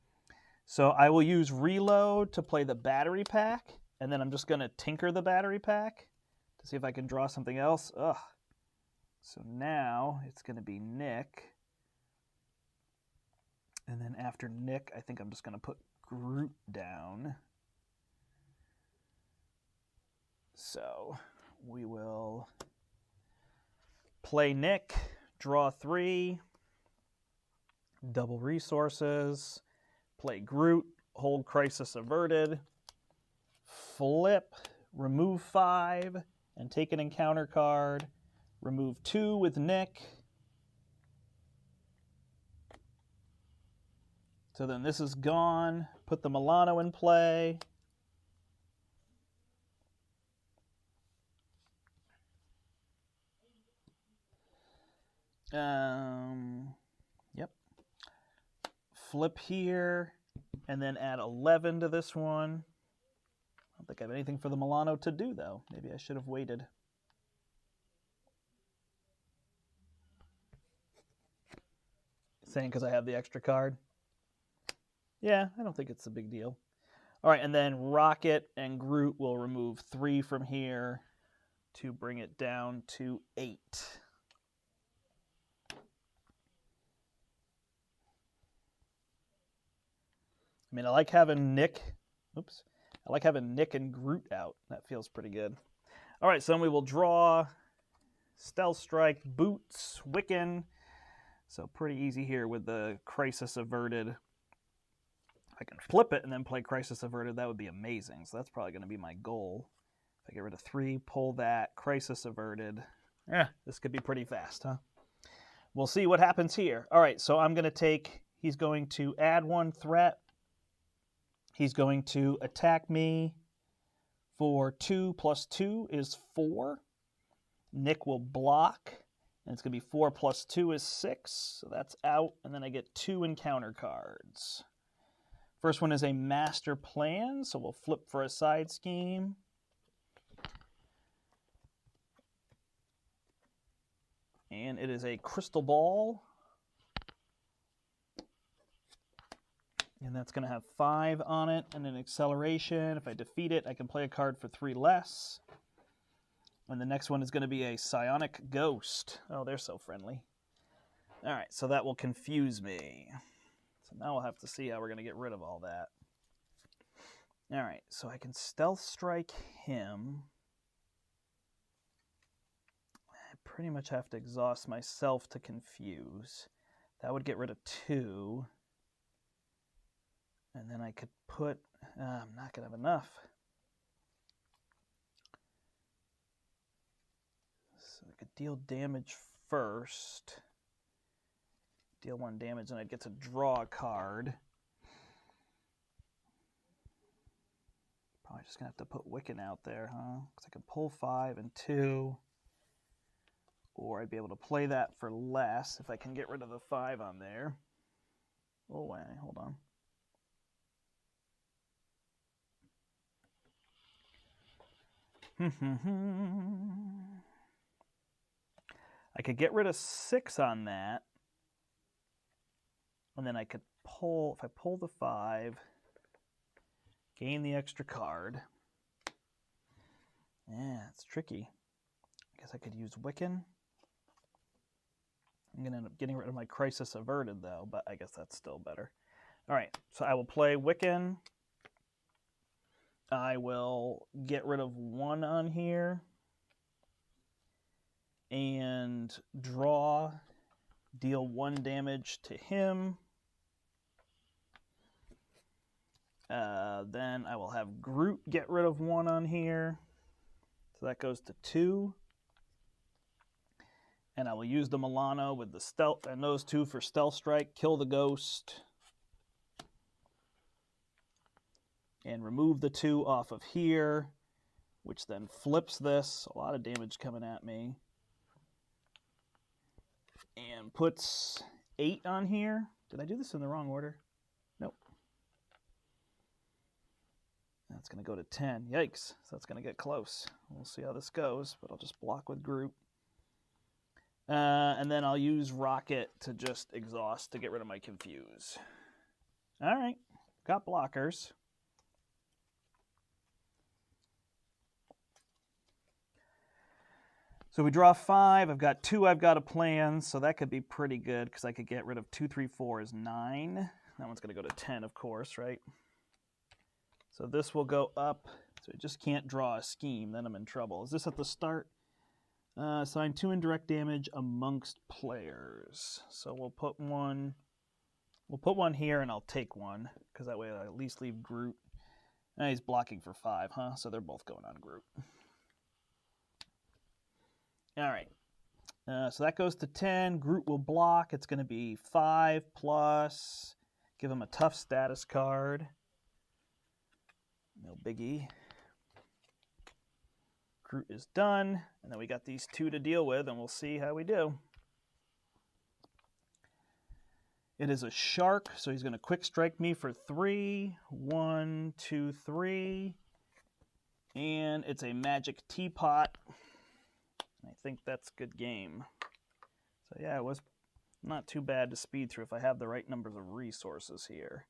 So I will use Reload to play the battery pack, and then I'm just going to tinker the battery pack to see if I can draw something else. Ugh. So now it's going to be Nick. And then after Nick, I think I'm just going to put Groot down. So we will play Nick, draw 3, double resources, play Groot, hold Crisis Averted, flip, remove 5, and take an encounter card, remove 2 with Nick. So then this is gone, put the Milano in play. Yep. Flip here, and then add 11 to this one. I don't think I have anything for the Milano to do, though. Maybe I should have waited. Saying because I have the extra card? Yeah, I don't think it's a big deal. All right, and then Rocket and Groot will remove 3 from here to bring it down to 8. I mean, I like having Nick. Oops. I like having Nick and Groot out. That feels pretty good. All right, so then we will draw Stealth Strike, Boots, Wiccan. So pretty easy here with the Crisis Averted. If I can flip it and then play Crisis Averted, that would be amazing. So that's probably going to be my goal. If I get rid of 3, pull that, Crisis Averted. This could be pretty fast, huh? We'll see what happens here. All right, so I'm going to take, he's going to add 1 threat. He's going to attack me for 2 plus 2 is 4. Nick will block, and it's going to be 4 plus 2 is 6. So that's out, and then I get 2 encounter cards. First one is a Master Plan, so we'll flip for a side scheme. And it is a Crystal Ball. And that's going to have 5 on it and an acceleration. If I defeat it, I can play a card for 3 less. And the next one is going to be a Psionic Ghost. Oh, they're so friendly. All right, so that will confuse me. So now we'll have to see how we're going to get rid of all that. All right, so I can Stealth Strike him. I pretty much have to exhaust myself to confuse. That would get rid of 2. And then I could put, I'm not going to have enough. So I could deal damage first. Deal 1 damage, and I'd get to draw a card. Probably just going to have to put Wiccan out there, huh? Because I could pull 5 and 2. Or I'd be able to play that for less if I can get rid of the 5 on there. Oh, wait, hold on. I could get rid of 6 on that. And then I could pull, if I pull the 5, gain the extra card. Yeah, it's tricky. I guess I could use Wiccan. I'm going to end up getting rid of my Crisis Averted, though, but I guess that's still better. All right, so I will play Wiccan. I will get rid of 1 on here. And draw, deal 1 damage to him. Then I will have Groot get rid of 1 on here. So that goes to 2. And I will use the Milano with the stealth and those 2 for Stealth Strike, kill the ghost. And remove the 2 off of here, which then flips this. A lot of damage coming at me. And puts 8 on here. Did I do this in the wrong order? Nope. That's going to go to 10. Yikes. So that's going to get close. We'll see how this goes, but I'll just block with Groot. And then I'll use Rocket to just exhaust to get rid of my Confuse. All right. Got blockers. So we draw 5. I've got 2 I've got to plan, so that could be pretty good because I could get rid of 2, 3, 4 is 9. That one's going to go to 10, of course, right? So this will go up. So I just can't draw a scheme. Then I'm in trouble. Is this at the start? Assign 2 indirect damage amongst players. So we'll put one. We'll put 1 here, and I'll take 1 because that way I at least leave Groot. He's blocking for 5, huh? So they're both going on Groot. All right. So that goes to 10. Groot will block. It's going to be 5 plus. Give him a tough status card. No biggie. Groot is done. And then we got these 2 to deal with, and we'll see how we do. It is a shark, so he's going to quick strike me for 3. 1, 2, 3. And it's a magic teapot. I think that's a good game. So yeah, it was not too bad to speed through if I have the right numbers of resources here.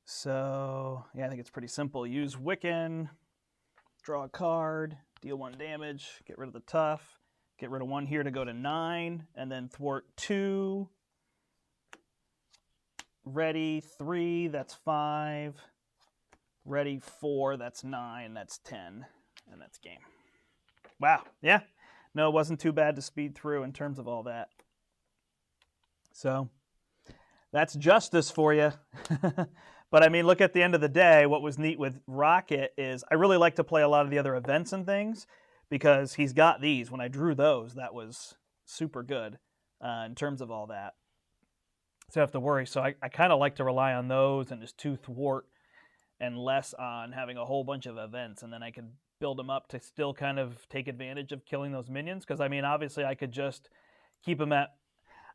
So yeah, I think it's pretty simple. Use Wiccan, draw a card, deal 1 damage, get rid of the tough, get rid of 1 here to go to 9, and then thwart 2. Ready 3, that's 5. Ready 4, that's 9, that's 10, and that's game. Wow, yeah. No, it wasn't too bad to speed through in terms of all that. So, that's justice for you. But, I mean, look, at the end of the day, what was neat with Rocket is I really like to play a lot of the other events and things because he's got these. When I drew those, that was super good in terms of all that. So I have to worry. So I kind of like to rely on those and just 2 thwart and less on having a whole bunch of events, and then I can build them up to still kind of take advantage of killing those minions. Because, I mean, obviously I could just keep them at,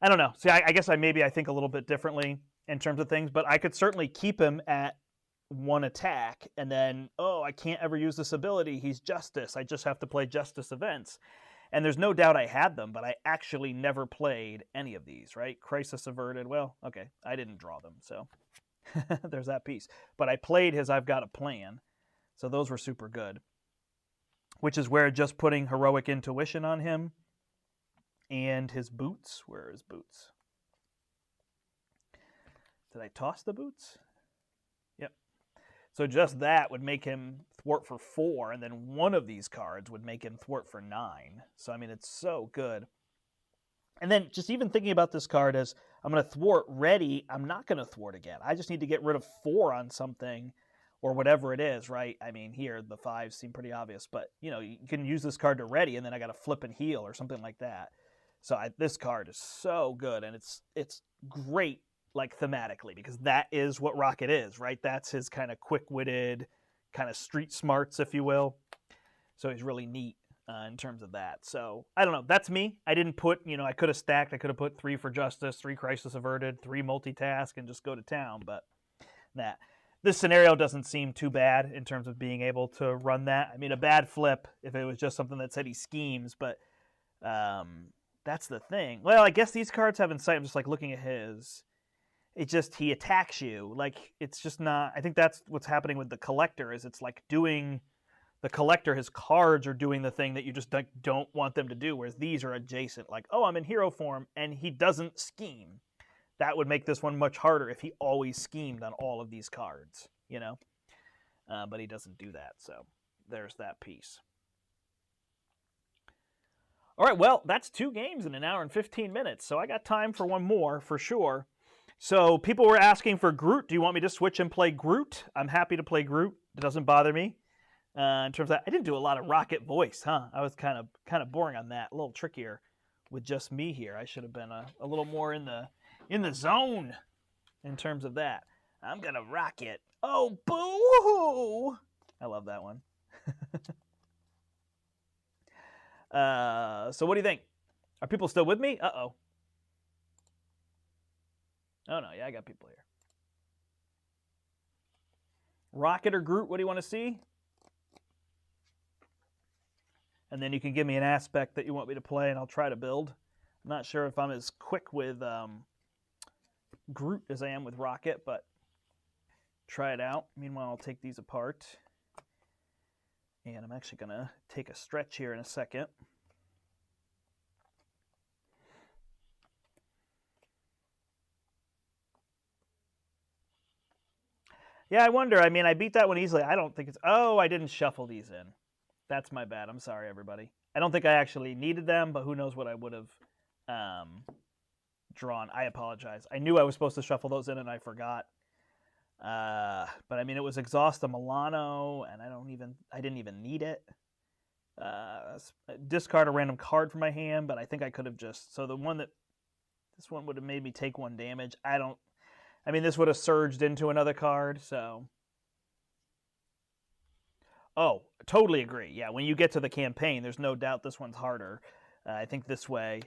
I don't know. See, I guess I think a little bit differently in terms of things, but I could certainly keep him at 1 attack, and then, oh, I can't ever use this ability. He's Justice. I just have to play Justice events. And there's no doubt I had them, but I actually never played any of these, right? Crisis Averted, well, okay, I didn't draw them, so there's that piece. But I played his I've Got a Plan, so those were super good. Which is where just putting Heroic Intuition on him and his boots. Where are his boots? Did I toss the boots? Yep. So just that would make him thwart for 4, and then 1 of these cards would make him thwart for 9. So, I mean, it's so good. And then just even thinking about this card as I'm going to thwart ready, I'm not going to thwart again. I just need to get rid of 4 on something or whatever it is, right? I mean, here the 5s seem pretty obvious, but you know, you can use this card to ready, and then I got to flip and heal or something like that. So this card is so good, and it's great, like thematically, because that is what Rocket is, right? That's his kind of quick-witted, kind of street smarts, if you will. So he's really neat in terms of that. So I don't know. That's me. I didn't put, you know, I could have stacked. I could have put 3 for Justice, 3 Crisis Averted, 3 Multitask, and just go to town. But nah, this scenario doesn't seem too bad in terms of being able to run that. I mean, a bad flip if it was just something that said he schemes, but that's the thing. Well, I guess these cards have insight. I'm just like looking at his. It's just he attacks you. Like, it's just not. I think that's what's happening with the collector. Is it's like doing the collector. His cards are doing the thing that you just don't want them to do. Whereas these are adjacent. Like, oh, I'm in hero form, and he doesn't scheme. That would make this one much harder if he always schemed on all of these cards. You know, but he doesn't do that. So there's that piece. All right, well, that's 2 games in an hour and 15 minutes, so I got time for one more for sure. So people were asking for Groot. Do you want me to switch and play Groot? I'm happy to play Groot. It doesn't bother me. In terms of that, I didn't do a lot of Rocket voice, huh? I was kind of boring on that. A little trickier with just me here. I should have been a little more in the zone in terms of that. I'm gonna Rocket. Oh, boo-hoo! I love that one. So what do you think? Are people still with me? Uh-oh. Oh, no. Yeah, I got people here. Rocket or Groot, what do you want to see? And then you can give me an aspect that you want me to play, and I'll try to build. I'm not sure if I'm as quick with Groot as I am with Rocket, but try it out. Meanwhile, I'll take these apart. And I'm actually going to take a stretch here in a second. Yeah, I wonder. I mean, I beat that one easily. I don't think it's... Oh, I didn't shuffle these in. That's my bad. I'm sorry, everybody. I don't think I actually needed them, but who knows what I would have drawn. I apologize. I knew I was supposed to shuffle those in, and I forgot. But I mean, it was Exhaust a Milano, and I didn't even need it. Discard a random card from my hand, but I think I could have just... So this one would have made me take 1 damage. I mean, this would have surged into another card, so... Oh, totally agree. Yeah, when you get to the campaign, there's no doubt this one's harder. I think this way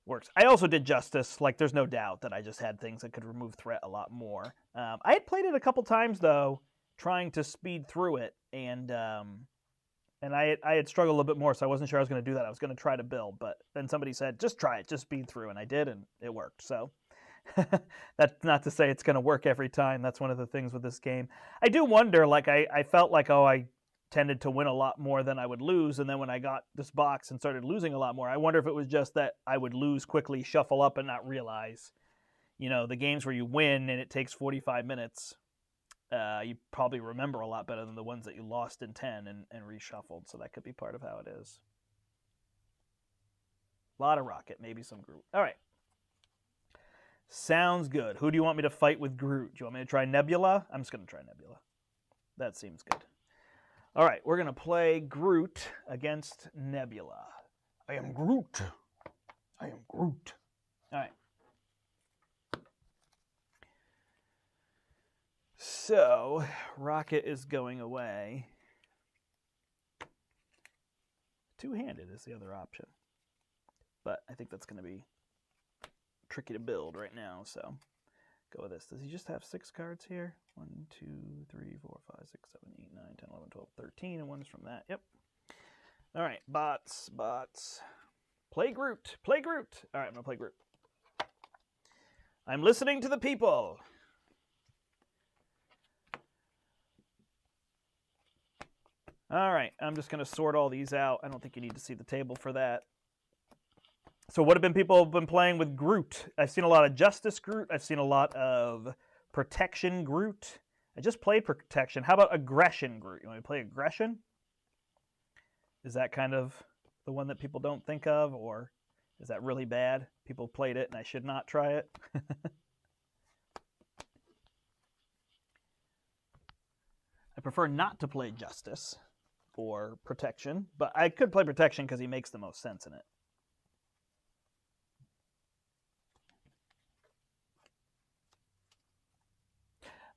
works. I also did Justice. Like, there's no doubt that I just had things that could remove threat a lot more. I had played it a couple times, though, trying to speed through it, and I had struggled a little bit more, so I wasn't sure I was going to do that. I was going to try to build, but then somebody said, just try it, just speed through, and I did, and it worked. So that's not to say it's going to work every time. That's one of the things with this game. I do wonder, like, I felt like, oh, I tended to win a lot more than I would lose, and then when I got this box and started losing a lot more, I wonder if it was just that I would lose quickly, shuffle up, and not realize, you know, the games where you win and it takes 45 minutes, you probably remember a lot better than the ones that you lost in 10 and reshuffled, so that could be part of how it is. A lot of Rocket, maybe some Groot. All right. Sounds good. Who do you want me to fight with Groot? Do you want me to try Nebula? I'm just going to try Nebula. That seems good. All right, we're going to play Groot against Nebula. I am Groot. I am Groot. All right. So, Rocket is going away. Two-handed is the other option. But I think that's going to be tricky to build right now, so go with this. Does he just have 6 cards here? 1, 2, 3, 4, 5, 6, 7, 8, 9, 10, 11, 12, 13, and 1's from that. Yep. All right, bots. Play Groot. Play Groot. All right, I'm going to play Groot. I'm listening to the people. All right, I'm just going to sort all these out. I don't think you need to see the table for that. So what have people been playing with Groot? I've seen a lot of Justice Groot. I've seen a lot of Protection Groot. I just played Protection. How about Aggression Groot? You want me to play Aggression? Is that kind of the one that people don't think of? Or is that really bad? People played it and I should not try it? prefer not to play Justice or Protection, but I could play Protection because he makes the most sense in it.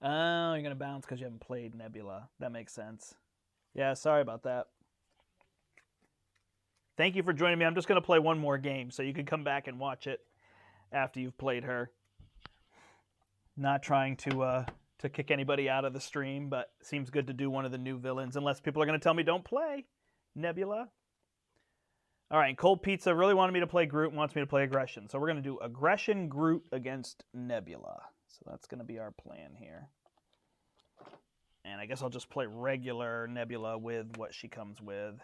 Oh, you're going to bounce because you haven't played Nebula. That makes sense. Yeah, sorry about that. Thank you for joining me. I'm just going to play one more game, so you can come back and watch it after you've played her. Not trying to kick anybody out of the stream, but it seems good to do one of the new villains, unless people are going to tell me don't play Nebula. All right, Cold Pizza really wanted me to play Groot and wants me to play Aggression. So we're going to do Aggression Groot against Nebula. So that's going to be our plan here. And I guess I'll just play regular Nebula with what she comes with.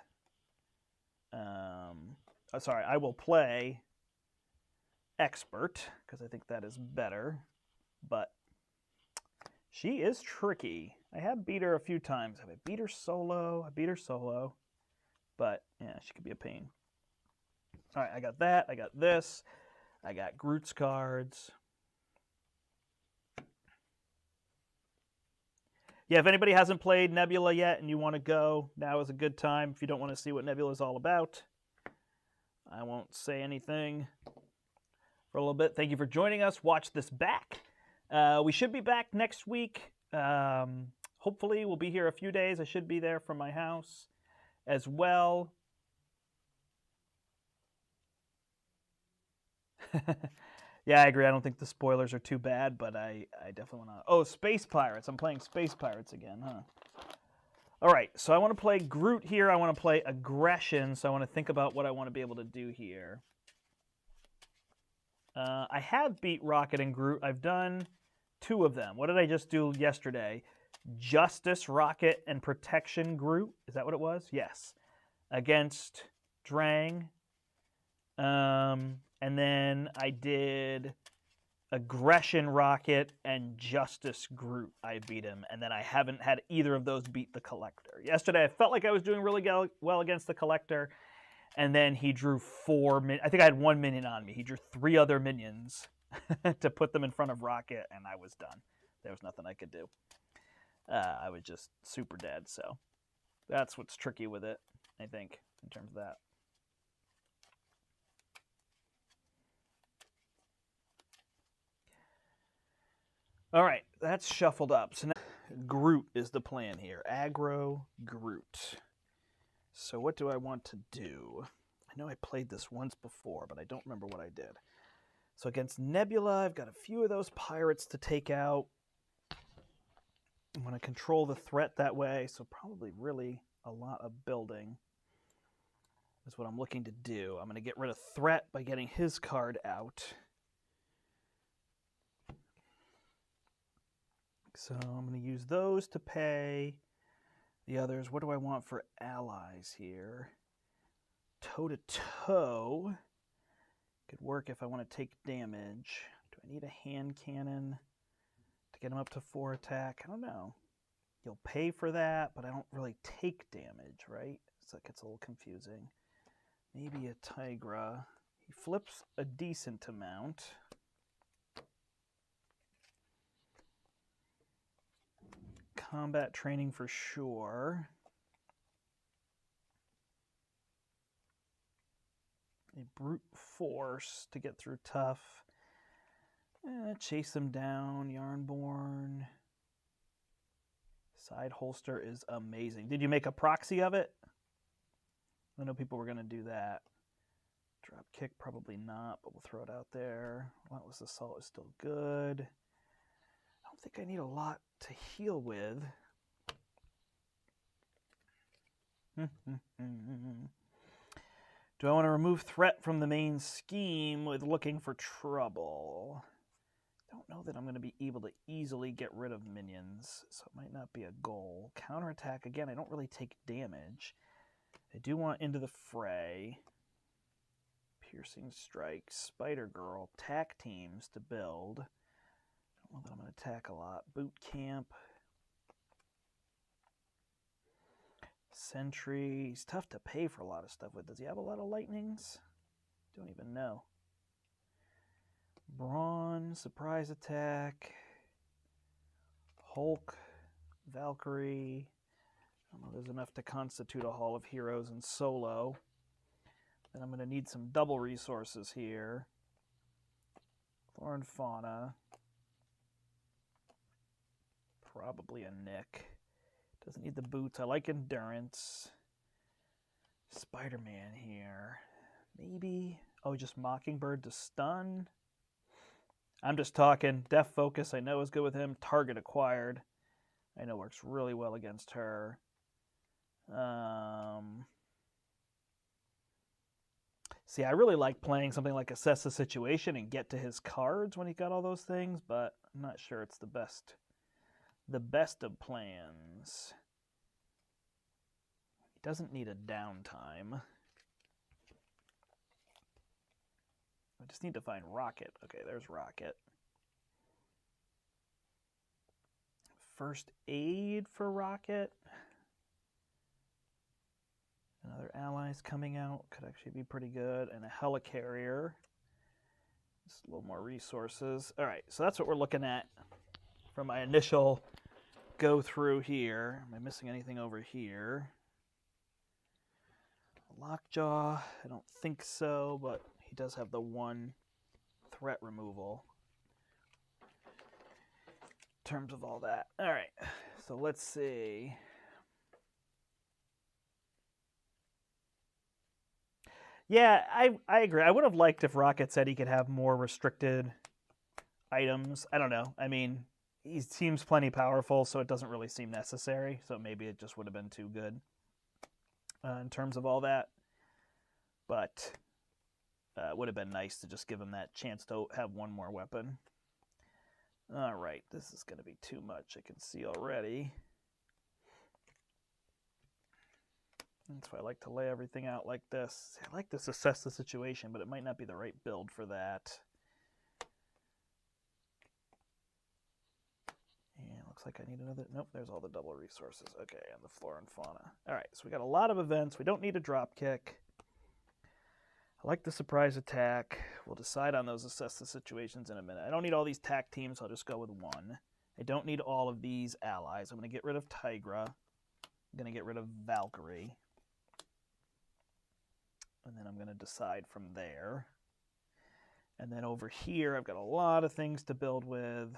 Sorry, I will play Expert, because I think that is better. But she is tricky. I have beat her a few times. Have I beat her solo? I beat her solo. But, yeah, she could be a pain. All right, I got that. I got this. I got Groot's cards. Yeah, if anybody hasn't played Nebula yet and you want to go, now is a good time. If you don't want to see what Nebula is all about, I won't say anything for a little bit. Thank you for joining us. Watch this back. We should be back next week. Hopefully, we'll be here a few days. I should be there from my house as well. Yeah, I agree. I don't think the spoilers are too bad, but I definitely want to... Oh, Space Pirates. I'm playing Space Pirates again, huh? All right, so I want to play Groot here. I want to play Aggression, so I want to think about what I want to be able to do here. I have beat Rocket and Groot. I've done 2 of them. What did I just do yesterday? Justice, Rocket, and Protection Groot. Is that what it was? Yes. Against Drang. And then I did Aggression Rocket and Justice Groot. I beat him. And then I haven't had either of those beat the Collector. Yesterday, I felt like I was doing really well against the Collector. And then he drew 4 minions. I think I had 1 minion on me. He drew 3 other minions to put them in front of Rocket, and I was done. There was nothing I could do. I was just super dead. So that's what's tricky with it, I think, in terms of that. All right, that's shuffled up. So now Groot is the plan here. Aggro Groot. So what do I want to do? I know I played this once before, but I don't remember what I did. So against Nebula, I've got a few of those pirates to take out. I'm going to control the threat that way, so probably really a lot of building is what I'm looking to do. I'm going to get rid of threat by getting his card out. So I'm going to use those to pay the others. What do I want for allies here? Toe-to-toe could work if I want to take damage. Do I need a hand cannon to get him up to 4 attack? I don't know. You'll pay for that, but I don't really take damage, right? So it gets a little confusing. Maybe a Tigra. He flips a decent amount. Combat training for sure. A brute force to get through tough. Chase them down. Yarnborn. Side holster is amazing. Did you make a proxy of it? I know people were going to do that. Drop kick, probably not, but we'll throw it out there. Relentless Assault is still good. I don't think I need a lot to heal with. Do I want to remove threat from the main scheme with looking for trouble? Don't know that I'm going to be able to easily get rid of minions, so it might not be a goal. Counterattack, again, I don't really take damage. I do want Into the Fray. Piercing Strike, Spider-Girl, tack teams to build. I don't know that I'm going to attack a lot. Boot Camp. Sentry. He's tough to pay for a lot of stuff with. Does he have a lot of lightnings? Don't even know. Brawn, Surprise Attack. Hulk, Valkyrie. I don't know, there's enough to constitute a Hall of Heroes in solo. Then I'm going to need some double resources here. Flora and fauna. Probably a Nick. Doesn't need the boots. I like endurance. Spider-Man here. Maybe. Oh, just Mockingbird to stun. I'm just talking. Def Focus, I know is good with him. Target acquired. I know works really well against her. See, I really like playing something like Assess the Situation and get to his cards when he got all those things, but I'm not sure it's the best of plans. He doesn't need a downtime. I just need to find Rocket. Okay, there's Rocket. First aid for Rocket. Another allies coming out could actually be pretty good. And a helicarrier. Just a little more resources. All right, so that's what we're looking at from my initial go through here. Am I missing anything over here? Lockjaw, I don't think so, but he does have the one threat removal in terms of all that. All right, so let's see. Yeah, I agree. I would have liked if Rocket said he could have more restricted items. I don't know. I mean, he seems plenty powerful, so it doesn't really seem necessary. So maybe it just would have been too good in terms of all that. But it would have been nice to just give him that chance to have one more weapon. All right, this is going to be too much. I can see already. That's why I like to lay everything out like this. I like this Assess the Situation, but it might not be the right build for that. And it looks like I need another. Nope, there's all the double resources. Okay, and the flora and fauna. All right, so we got a lot of events. We don't need a drop kick. I like the surprise attack. We'll decide on those Assess the Situations in a minute. I don't need all these tack teams. I'll just go with one. I don't need all of these allies. I'm going to get rid of Tigra. I'm going to get rid of Valkyrie. And then I'm going to decide from there. And then over here, I've got a lot of things to build with.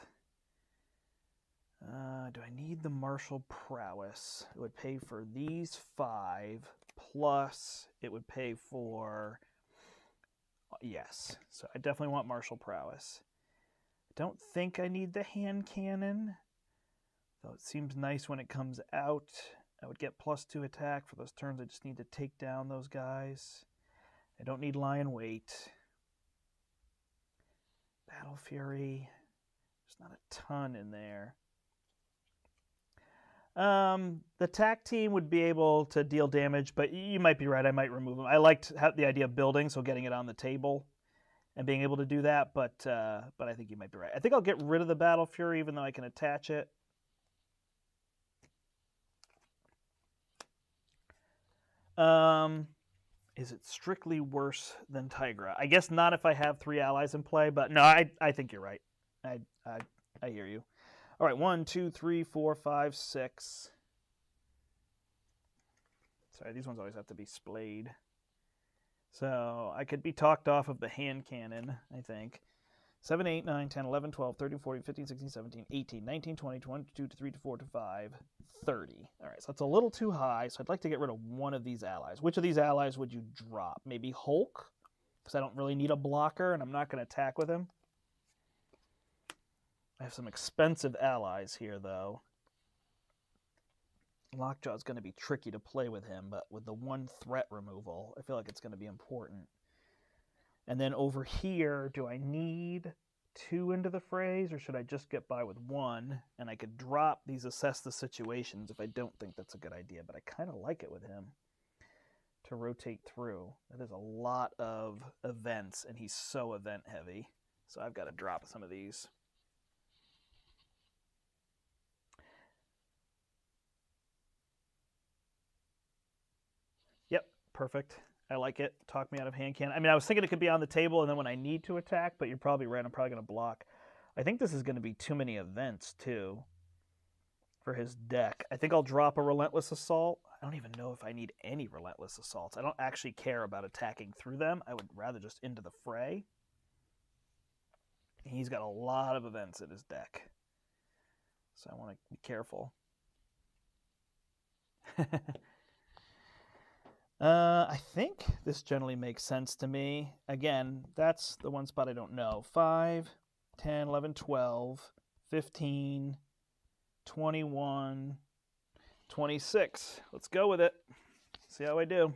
Do I need the martial prowess? It would pay for these 5, plus it would pay for... Yes, so I definitely want martial prowess. I don't think I need the hand cannon, though it seems nice when it comes out. I would get +2 attack for those turns. I just need to take down those guys. I don't need lion weight. Battle Fury. There's not a ton in there. The tack team would be able to deal damage, but you might be right. I might remove them. I liked the idea of building, so getting it on the table and being able to do that, but I think you might be right. I think I'll get rid of the Battle Fury, even though I can attach it. Is it strictly worse than Tigra? I guess not if I have 3 allies in play, but no, I think you're right. I hear you. All right, 1, 2, 3, 4, 5, 6. Sorry, these ones always have to be splayed. So I could be talked off of the hand cannon, I think. 7, 8, 9, 10, 11, 12, 13, 14, 15, 16, 17, 18, 19, 20, 21, 22, 23, 24, 25, 30. All right, so that's a little too high, so I'd like to get rid of one of these allies. Which of these allies would you drop? Maybe Hulk? Because I don't really need a blocker, and I'm not going to attack with him. I have some expensive allies here, though. Lockjaw is going to be tricky to play with him, but with the 1 threat removal, I feel like it's going to be important. And then over here, do I need 2 into the phrase, or should I just get by with 1? And I could drop these Assess the Situations if I don't think that's a good idea, but I kind of like it with him to rotate through. That is a lot of events, and he's so event heavy. So I've got to drop some of these. Yep, perfect. I like it. Talk me out of hand cannon. I mean, I was thinking it could be on the table, and then when I need to attack, but you're probably right. I'm probably going to block. I think this is going to be too many events, too, for his deck. I think I'll drop a Relentless Assault. I don't even know if I need any Relentless Assaults. I don't actually care about attacking through them. I would rather just into the fray. He's got a lot of events in his deck, so I want to be careful. I think this generally makes sense to me. Again, that's the one spot I don't know. 5, 10, 11, 12, 15, 21, 26. Let's go with it. See how I do.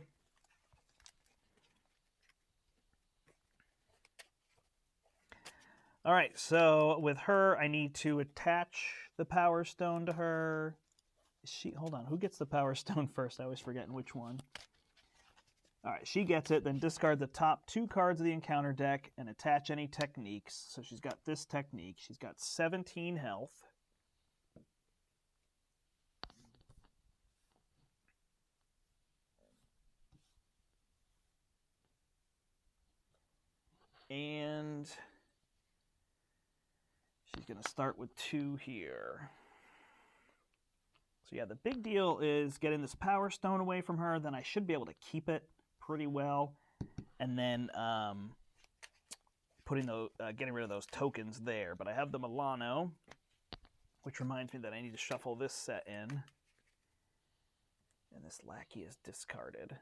All right, so with her, I need to attach the Power Stone to her. Hold on, who gets the Power Stone first? I always forget which one. All right, she gets it, then discard the top 2 cards of the encounter deck and attach any techniques. So she's got this technique. She's got 17 health. And she's going to start with 2 here. So yeah, the big deal is getting this Power Stone away from her. Then I should be able to keep it pretty well. And then getting rid of those tokens there. But I have the Milano, which reminds me that I need to shuffle this set in. And this lackey is discarded.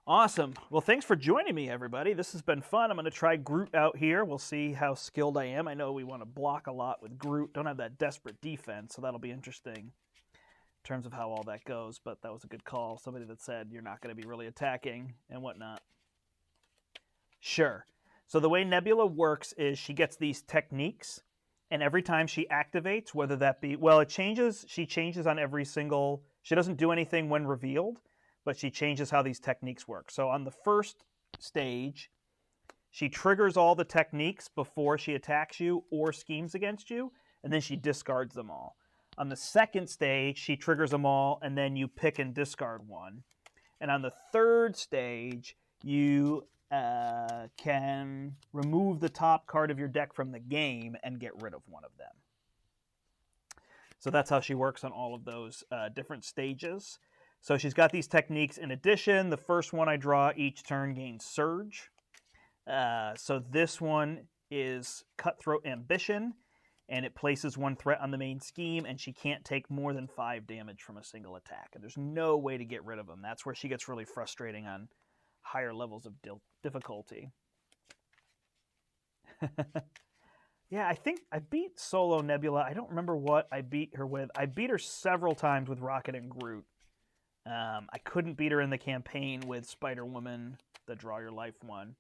Awesome. Well, thanks for joining me, everybody. This has been fun. I'm going to try Groot out here. We'll see how skilled I am. I know we want to block a lot with Groot. Don't have that desperate defense, so that'll be interesting in terms of how all that goes. But that was a good call. Somebody that said you're not going to be really attacking and whatnot. Sure. So the way Nebula works is she gets these techniques, and every time she activates, whether that be, well, it changes. She changes on every single, she doesn't do anything when revealed, but she changes how these techniques work. So on the first stage, she triggers all the techniques before she attacks you or schemes against you, and then she discards them all. On the second stage, she triggers them all, and then you pick and discard one. And on the third stage, you can remove the top card of your deck from the game and get rid of one of them. So that's how she works on all of those different stages. So she's got these techniques in addition. The first one I draw each turn gains Surge. So this one is Cutthroat Ambition, and it places 1 threat on the main scheme, and she can't take more than 5 damage from a single attack. And there's no way to get rid of them. That's where she gets really frustrating on higher levels of difficulty. Yeah, I think I beat Solo Nebula. I don't remember what I beat her with. I beat her several times with Rocket and Groot. I couldn't beat her in the campaign with Spider-Woman, the Draw Your Life one.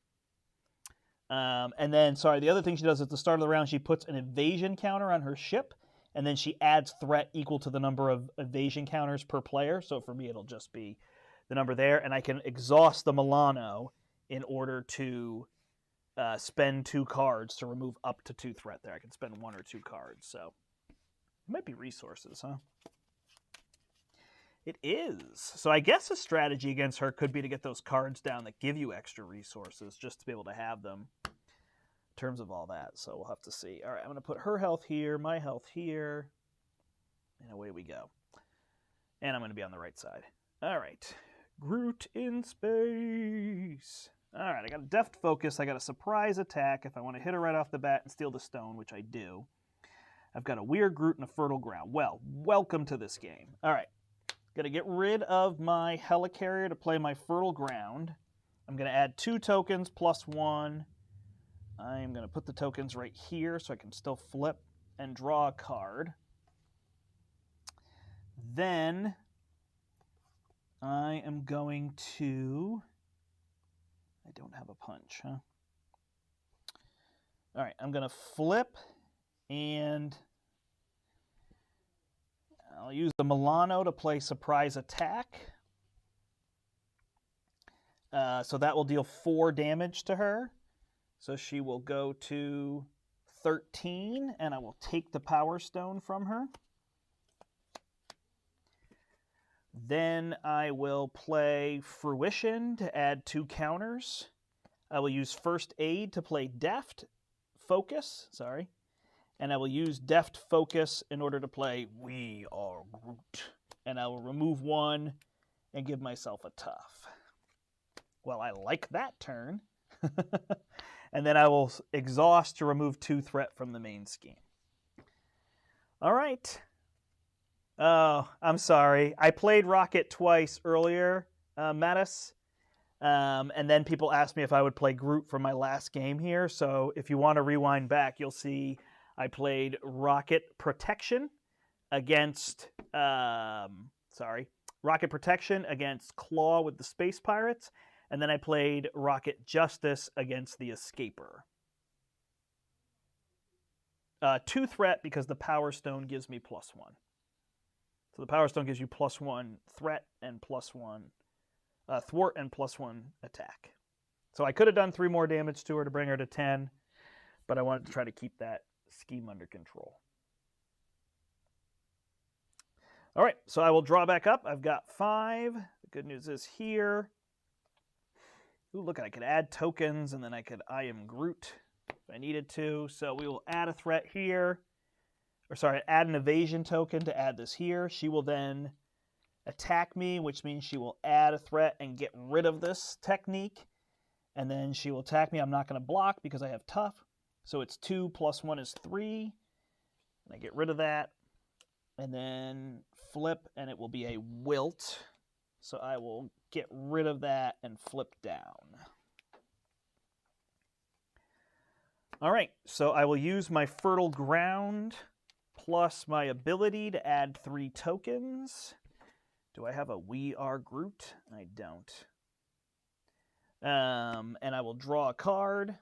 And then, sorry, the other thing she does at the start of the round, she puts an evasion counter on her ship, and then she adds threat equal to the number of evasion counters per player. So for me, it'll just be the number there, and I can exhaust the Milano in order to spend 2 cards to remove up to 2 threat there. I can spend 1 or 2 cards, so it might be resources, huh? It is. So I guess a strategy against her could be to get those cards down that give you extra resources just to be able to have them in terms of all that. So we'll have to see. All right, I'm going to put her health here, my health here, and away we go. And I'm going to be on the right side. All right. Groot in space. All right, I got a deft focus. I got a surprise attack if I want to hit her right off the bat and steal the stone, which I do. I've got a weird Groot and a fertile ground. Well, welcome to this game. All right. Going to get rid of my helicarrier to play my fertile ground. I'm going to add 2 tokens plus 1. I'm going to put the tokens right here so I can still flip and draw a card. Then I am going to... I don't have a punch, huh? All right, I'm going to flip and... I'll use the Milano to play Surprise Attack. So that will deal 4 damage to her. So she will go to 13, and I will take the Power Stone from her. Then I will play Fruition to add 2 counters. I will use First Aid to play Focus, And I will use Deft Focus in order to play We Are Groot. And I will remove 1 and give myself a tough. Well, I like that turn. And then I will exhaust to remove 2 threat from the main scheme. All right. Oh, I'm sorry. I played Rocket twice earlier, Mattis. And then people asked me if I would play Groot for my last game here. So if you want to rewind back, you'll see I played Rocket Protection against, Rocket Protection against Claw with the Space Pirates. And then I played Rocket Justice against the Escaper. 2 threat because the Power Stone gives me +1. So the Power Stone gives you +1 threat and +1 thwart and +1 attack. So I could have done 3 more damage to her to bring her to 10, but I wanted to try to keep that scheme under control. All right, so I will draw back up. I've got 5. The good news is here. Ooh, look, I could add tokens, and then I could I Am Groot if I needed to. So we will add a threat here. Or sorry, add an evasion token to add this here. She will then attack me, which means she will add a threat and get rid of this technique. And then she will attack me. I'm not going to block because I have tough. So it's 2 + 1 is 3. And I get rid of that. And then flip, and it will be a wilt. So I will get rid of that and flip down. All right, so I will use my Fertile Ground plus my ability to add 3 tokens. Do I have a We Are Groot? I don't. And I will draw a card.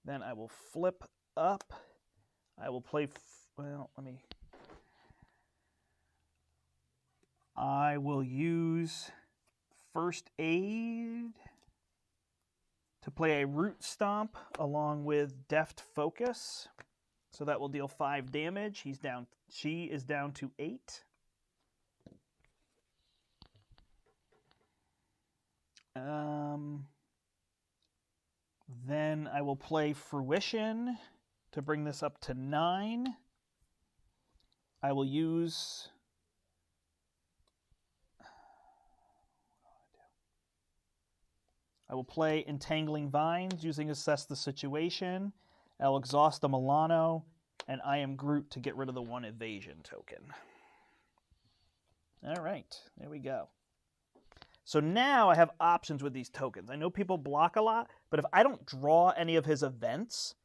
Then I will flip up. I will play, I will use First Aid to play a Root Stomp along with Deft Focus. So that will deal 5 damage. She is down to 8. Then I will play Fruition to bring this up to 9. I will use... I will play Entangling Vines using Assess the Situation. I'll exhaust a Milano, and I Am Groot to get rid of the 1 evasion token. All right, there we go. So now I have options with these tokens. I know people block a lot, but if I don't draw any of his events,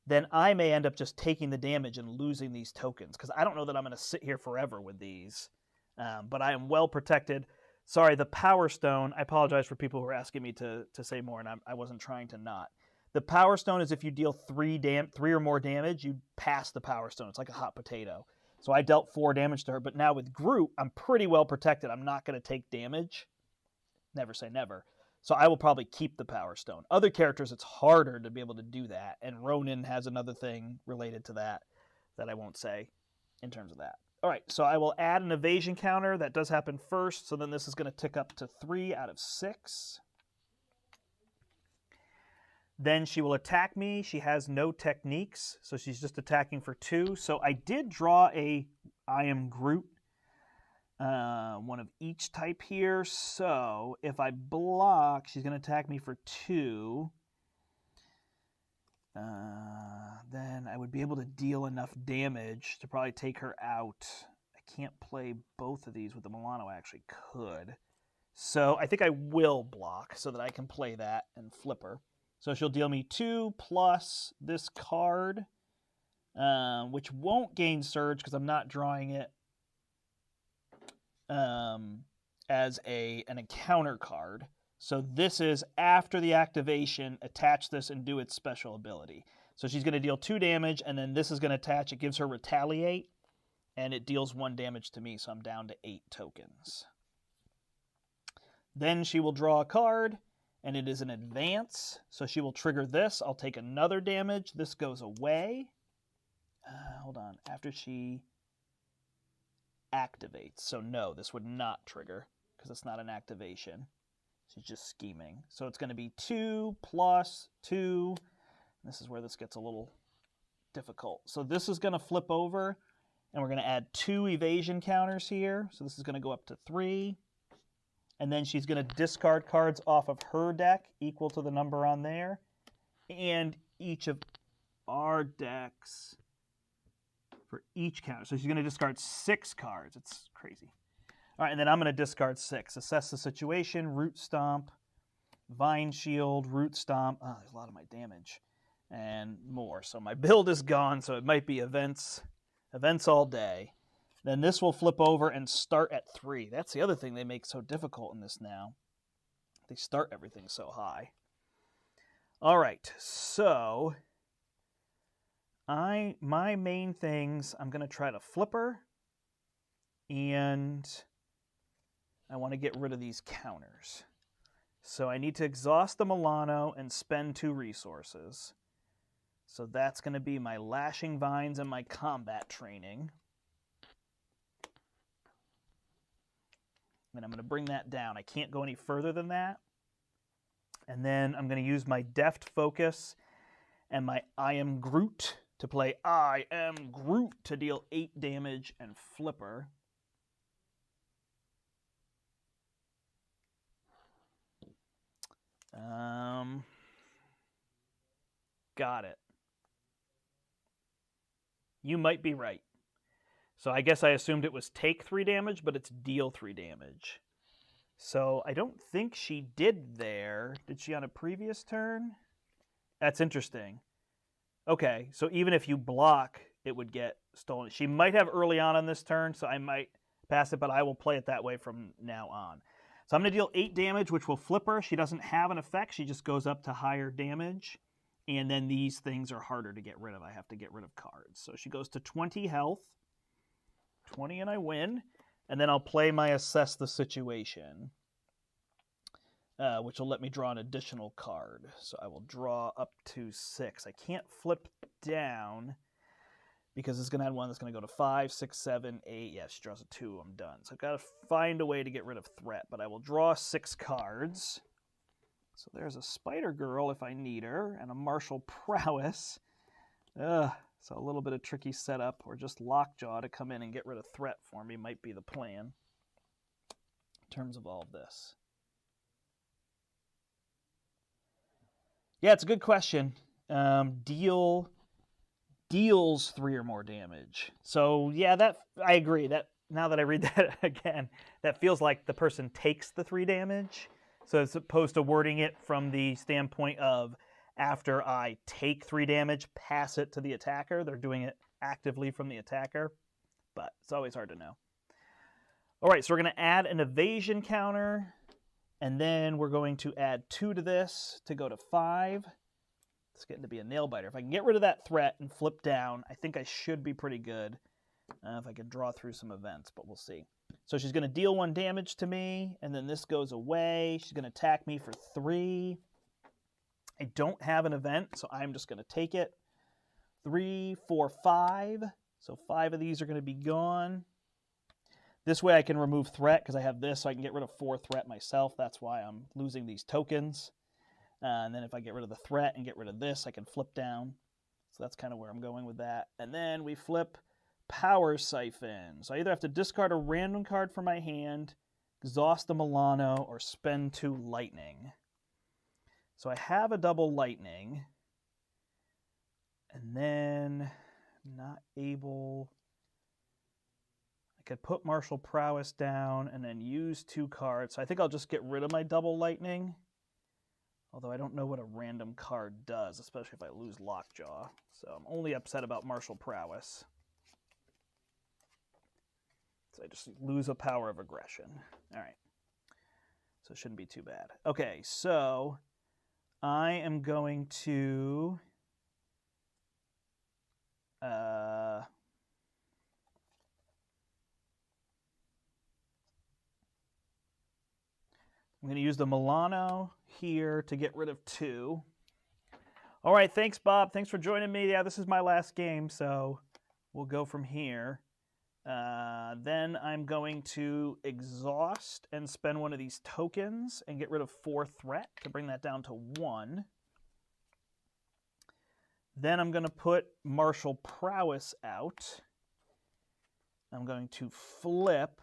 then I may end up just taking the damage and losing these tokens, because I don't know that I'm going to sit here forever with these. But I am well protected. Sorry, the Power Stone, I apologize for people who are asking me to say more, and I wasn't trying to not. The Power Stone is if you deal 3 or more damage, you pass the Power Stone. It's like a hot potato. So I dealt 4 damage to her, but now with Groot, I'm pretty well protected. I'm not going to take damage. Never say never. So I will probably keep the Power Stone. Other characters, it's harder to be able to do that, and Ronin has another thing related to that I won't say in terms of that. All right, so I will add an evasion counter. That does happen first, so then this is going to tick up to 3 out of 6. Then she will attack me. She has no techniques, so she's just attacking for 2. So I did draw a I Am Groot, one of each type here. So if I block, she's going to attack me for 2. Then I would be able to deal enough damage to probably take her out. I can't play both of these with the Milano. I actually could. So I think I will block so that I can play that and flip her. So she'll deal me 2 plus this card, which won't gain Surge because I'm not drawing it as an encounter card. So this is after the activation, attach this and do its special ability. So she's going to deal 2 damage, and then this is going to attach. It gives her Retaliate, and it deals 1 damage to me, so I'm down to 8 tokens. Then she will draw a card, and it is an advance. So she will trigger this. I'll take another damage. This goes away. Hold on. After she activates. So no, this would not trigger because it's not an activation. She's just scheming. So it's going to be 2 plus 2. This is where this gets a little difficult. So this is going to flip over, and we're going to add 2 evasion counters here. So this is going to go up to 3. And then she's going to discard cards off of her deck equal to the number on there. And each of our decks for each counter. So she's going to discard 6 cards. It's crazy. All right, and then I'm going to discard 6. Assess the situation, Root Stomp, Vine Shield, Root Stomp. Oh, there's a lot of my damage and more. So my build is gone, so it might be events all day. Then this will flip over and start at 3. That's the other thing they make so difficult in this now. They start everything so high. All right, so my main things, I'm going to try to flip her, and I want to get rid of these counters. So I need to exhaust the Milano and spend 2 resources. So that's going to be my Lashing Vines and my Combat Training. And I'm going to bring that down. I can't go any further than that. And then I'm going to use my Deft Focus and my I Am Groot to play I Am Groot to deal 8 damage and flipper. Got it. You might be right. So I guess I assumed it was take 3 damage, but it's deal 3 damage. So I don't think she did there. Did she on a previous turn? That's interesting. Okay, so even if you block, it would get stolen. She might have early on this turn, so I might pass it, but I will play it that way from now on. So I'm going to deal 8 damage, which will flip her. She doesn't have an effect. She just goes up to higher damage. And then these things are harder to get rid of. I have to get rid of cards. So she goes to 20 health. 20 and I win. And then I'll play my Assess the Situation, which will let me draw an additional card. So I will draw up to 6. I can't flip down because it's going to add 1 that's going to go to 5, 6, 7, 8. Yeah, she draws a 2. I'm done. So I've got to find a way to get rid of threat. But I will draw 6 cards. So there's a Spider Girl if I need her, and a Martial Prowess. So a little bit of tricky setup, or just Lockjaw to come in and get rid of threat for me might be the plan in terms of all of this. Yeah, it's a good question. Deals 3 or more damage. So yeah, that I agree. That now that I read that again, that feels like the person takes the 3 damage. So as opposed to wording it from the standpoint of after I take 3 damage, pass it to the attacker. They're doing it actively from the attacker, but it's always hard to know. All right, so we're going to add an evasion counter, and then we're going to add 2 to this to go to 5. It's getting to be a nail biter. If I can get rid of that threat and flip down, I think I should be pretty good if I can draw through some events, but we'll see. So she's going to deal 1 damage to me, and then this goes away. She's going to attack me for 3. I don't have an event, so I'm just going to take it. 3, 4, 5. So 5 of these are going to be gone. This way I can remove threat because I have this, so I can get rid of 4 threat myself. That's why I'm losing these tokens. And then if I get rid of the threat and get rid of this, I can flip down. So that's kind of where I'm going with that. And then we flip Power Siphon. So I either have to discard a random card from my hand, exhaust the Milano, or spend 2 lightning. So I have a double lightning. And then I'm not able... I could put Martial Prowess down and then use 2 cards. So I think I'll just get rid of my double lightning. Although I don't know what a random card does, especially if I lose Lockjaw. So I'm only upset about Martial Prowess. So I just lose a power of aggression. All right. So it shouldn't be too bad. Okay, so I am going to... I'm going to use the Milano here to get rid of 2. All right, thanks, Bob. Thanks for joining me. Yeah, this is my last game, so we'll go from here. Then I'm going to exhaust and spend 1 of these tokens and get rid of 4 threat to bring that down to 1. Then I'm going to put Martial Prowess out. I'm going to flip.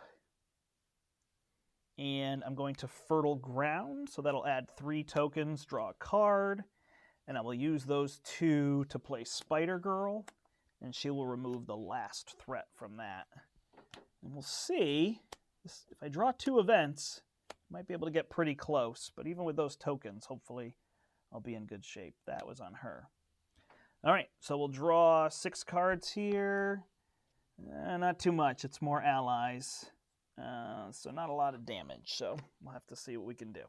And I'm going to Fertile Ground. So that'll add 3 tokens, draw a card. And I will use those 2 to play Spider Girl. And she will remove the last threat from that. And we'll see. If I draw 2 events, I might be able to get pretty close. But even with those tokens, hopefully I'll be in good shape. That was on her. All right, so we'll draw 6 cards here. Not too much. It's more allies. So not a lot of damage. So we'll have to see what we can do.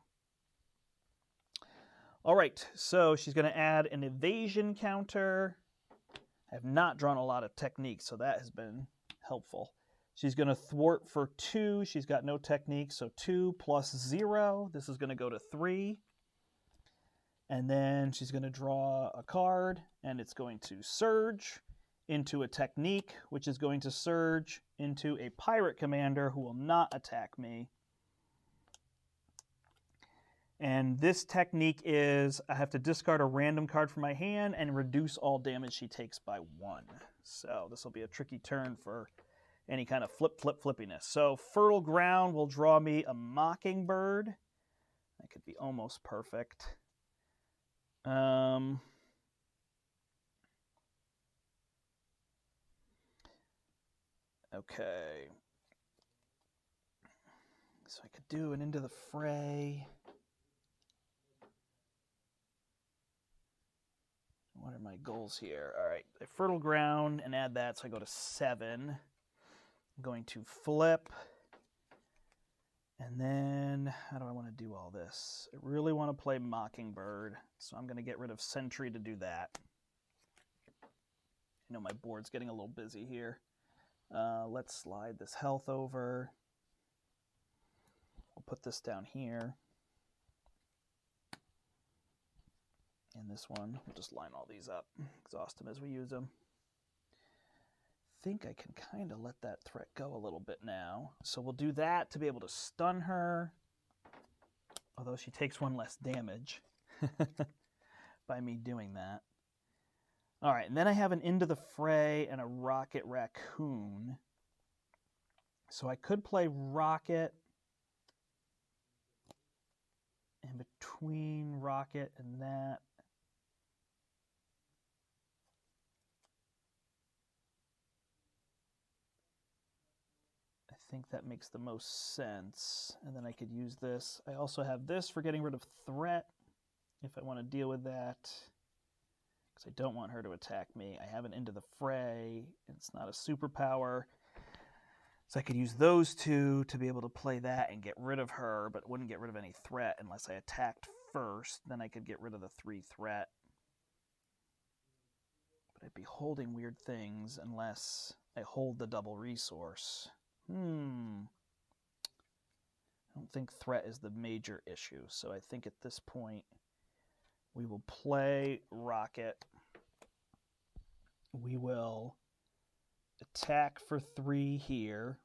All right, so she's going to add an evasion counter. I have not drawn a lot of techniques, so that has been helpful. She's going to thwart for 2. She's got no technique, so 2 plus 0. This is going to go to 3. And then she's going to draw a card, and it's going to surge into a technique, which is going to surge into a pirate commander who will not attack me. And this technique is I have to discard a random card from my hand and reduce all damage she takes by 1. So this will be a tricky turn for any kind of flippiness. So Fertile Ground will draw me a Mockingbird. That could be almost perfect. Okay. So I could do an Into the Fray. What are my goals here? All right, I Fertile Ground and add that, so I go to 7. I'm going to flip. And then, how do I want to do all this? I really want to play Mockingbird, so I'm going to get rid of Sentry to do that. I know my board's getting a little busy here. Let's slide this health over. I'll put this down here. And this one, we'll just line all these up, exhaust them as we use them. I think I can kind of let that threat go a little bit now. So we'll do that to be able to stun her, although she takes 1 less damage by me doing that. All right, and then I have an Into the Fray and a Rocket Raccoon. So I could play Rocket, and between Rocket and that, I think that makes the most sense. And then I could use this. I also have this for getting rid of threat if I want to deal with that, because I don't want her to attack me. I have an Into the Fray. It's not a superpower. So I could use those 2 to be able to play that and get rid of her, but wouldn't get rid of any threat unless I attacked first. Then I could get rid of the 3 threat. But I'd be holding weird things unless I hold the double resource. I don't think threat is the major issue. So I think at this point we will play Rocket. We will attack for 3 here.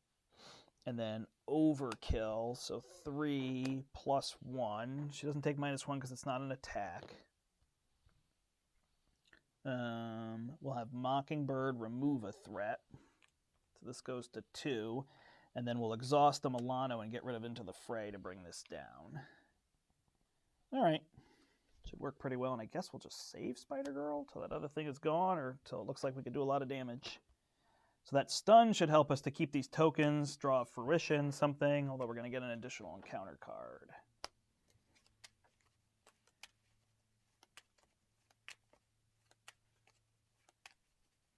And then overkill. So 3 plus 1. She doesn't take -1 because it's not an attack. We'll have Mockingbird remove a threat. So this goes to 2, and then we'll exhaust the Milano and get rid of Into the Fray to bring this down. All right. Should work pretty well, and I guess we'll just save Spider-Girl till that other thing is gone, or till it looks like we could do a lot of damage. So that stun should help us to keep these tokens, draw a fruition, something, although we're going to get an additional encounter card.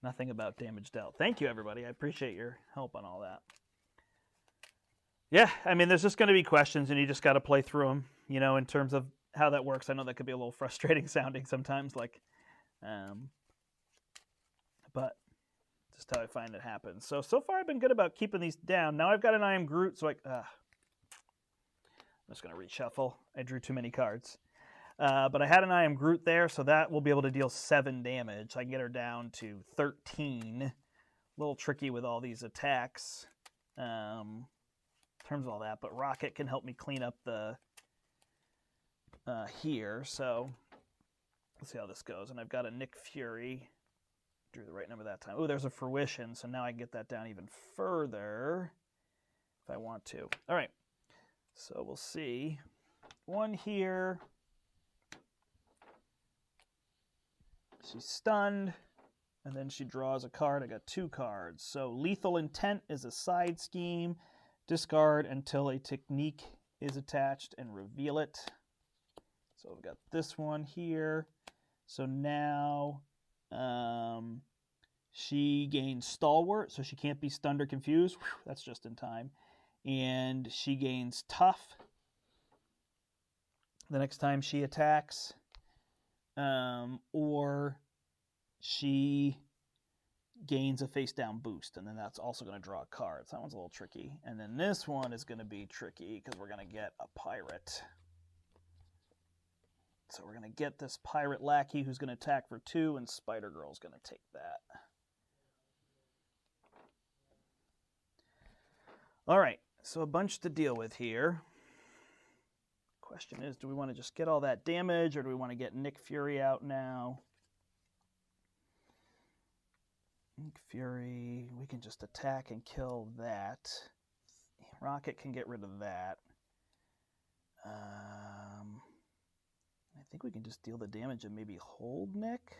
Nothing about damage dealt. Thank you, everybody. I appreciate your help on all that. Yeah, I mean, there's just going to be questions, and you just got to play through them, you know, in terms of how that works. I know that could be a little frustrating sounding sometimes, like, but just how I find it happens. So far I've been good about keeping these down. Now I've got an I Am Groot, so I'm just going to reshuffle. I drew too many cards. But I had an I Am Groot there, so that will be able to deal 7 damage. I can get her down to 13. A little tricky with all these attacks in terms of all that, but Rocket can help me clean up the here. So Let's see how this goes. And I've got a Nick Fury. Drew the right number that time. Oh, there's a fruition, so now I can get that down even further if I want to. All right, so we'll see. One here. She's stunned, and then she draws a card. I got 2 cards. So Lethal Intent is a side scheme. Discard until a technique is attached and reveal it. So we've got this one here. So now she gains Stalwart, so she can't be stunned or confused. Whew, that's just in time. And she gains Tough the next time she attacks. Or she gains a face-down boost, and then that's also going to draw a card. So that one's a little tricky. And then this one is going to be tricky because we're going to get a pirate. So we're going to get this pirate lackey who's going to attack for 2, and Spider-Girl's going to take that. All right, so a bunch to deal with here. Question is, do we want to just get all that damage, or do we want to get Nick Fury out now? Nick Fury, we can just attack and kill that. Rocket can get rid of that. I think we can just deal the damage and maybe hold Nick.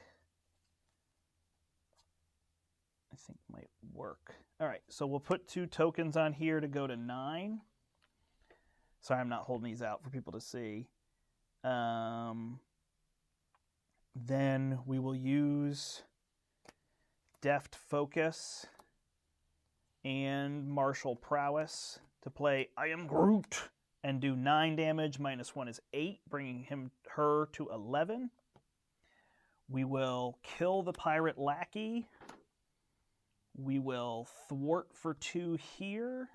I think might work. All right, so we'll put 2 tokens on here to go to 9. Sorry, I'm not holding these out for people to see. Then we will use Deft Focus and Martial Prowess to play I Am Groot and do 9 damage. -1 is 8, bringing her to 11. We will kill the pirate lackey. We will thwart for 2 here.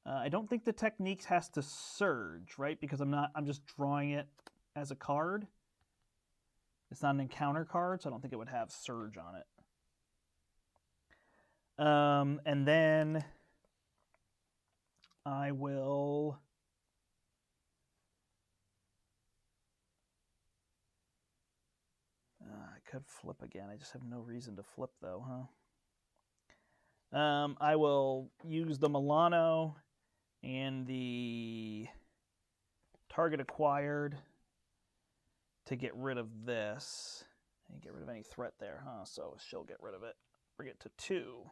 I don't think the techniques has to surge, right? Because I'm just drawing it as a card. It's not an encounter card, so I don't think it would have surge on it. And then I will I could flip again. I just have no reason to flip though, huh? I will use the Milano and the target acquired to get rid of this. And get rid of any threat there, huh? So she'll get rid of it. Bring it to 2.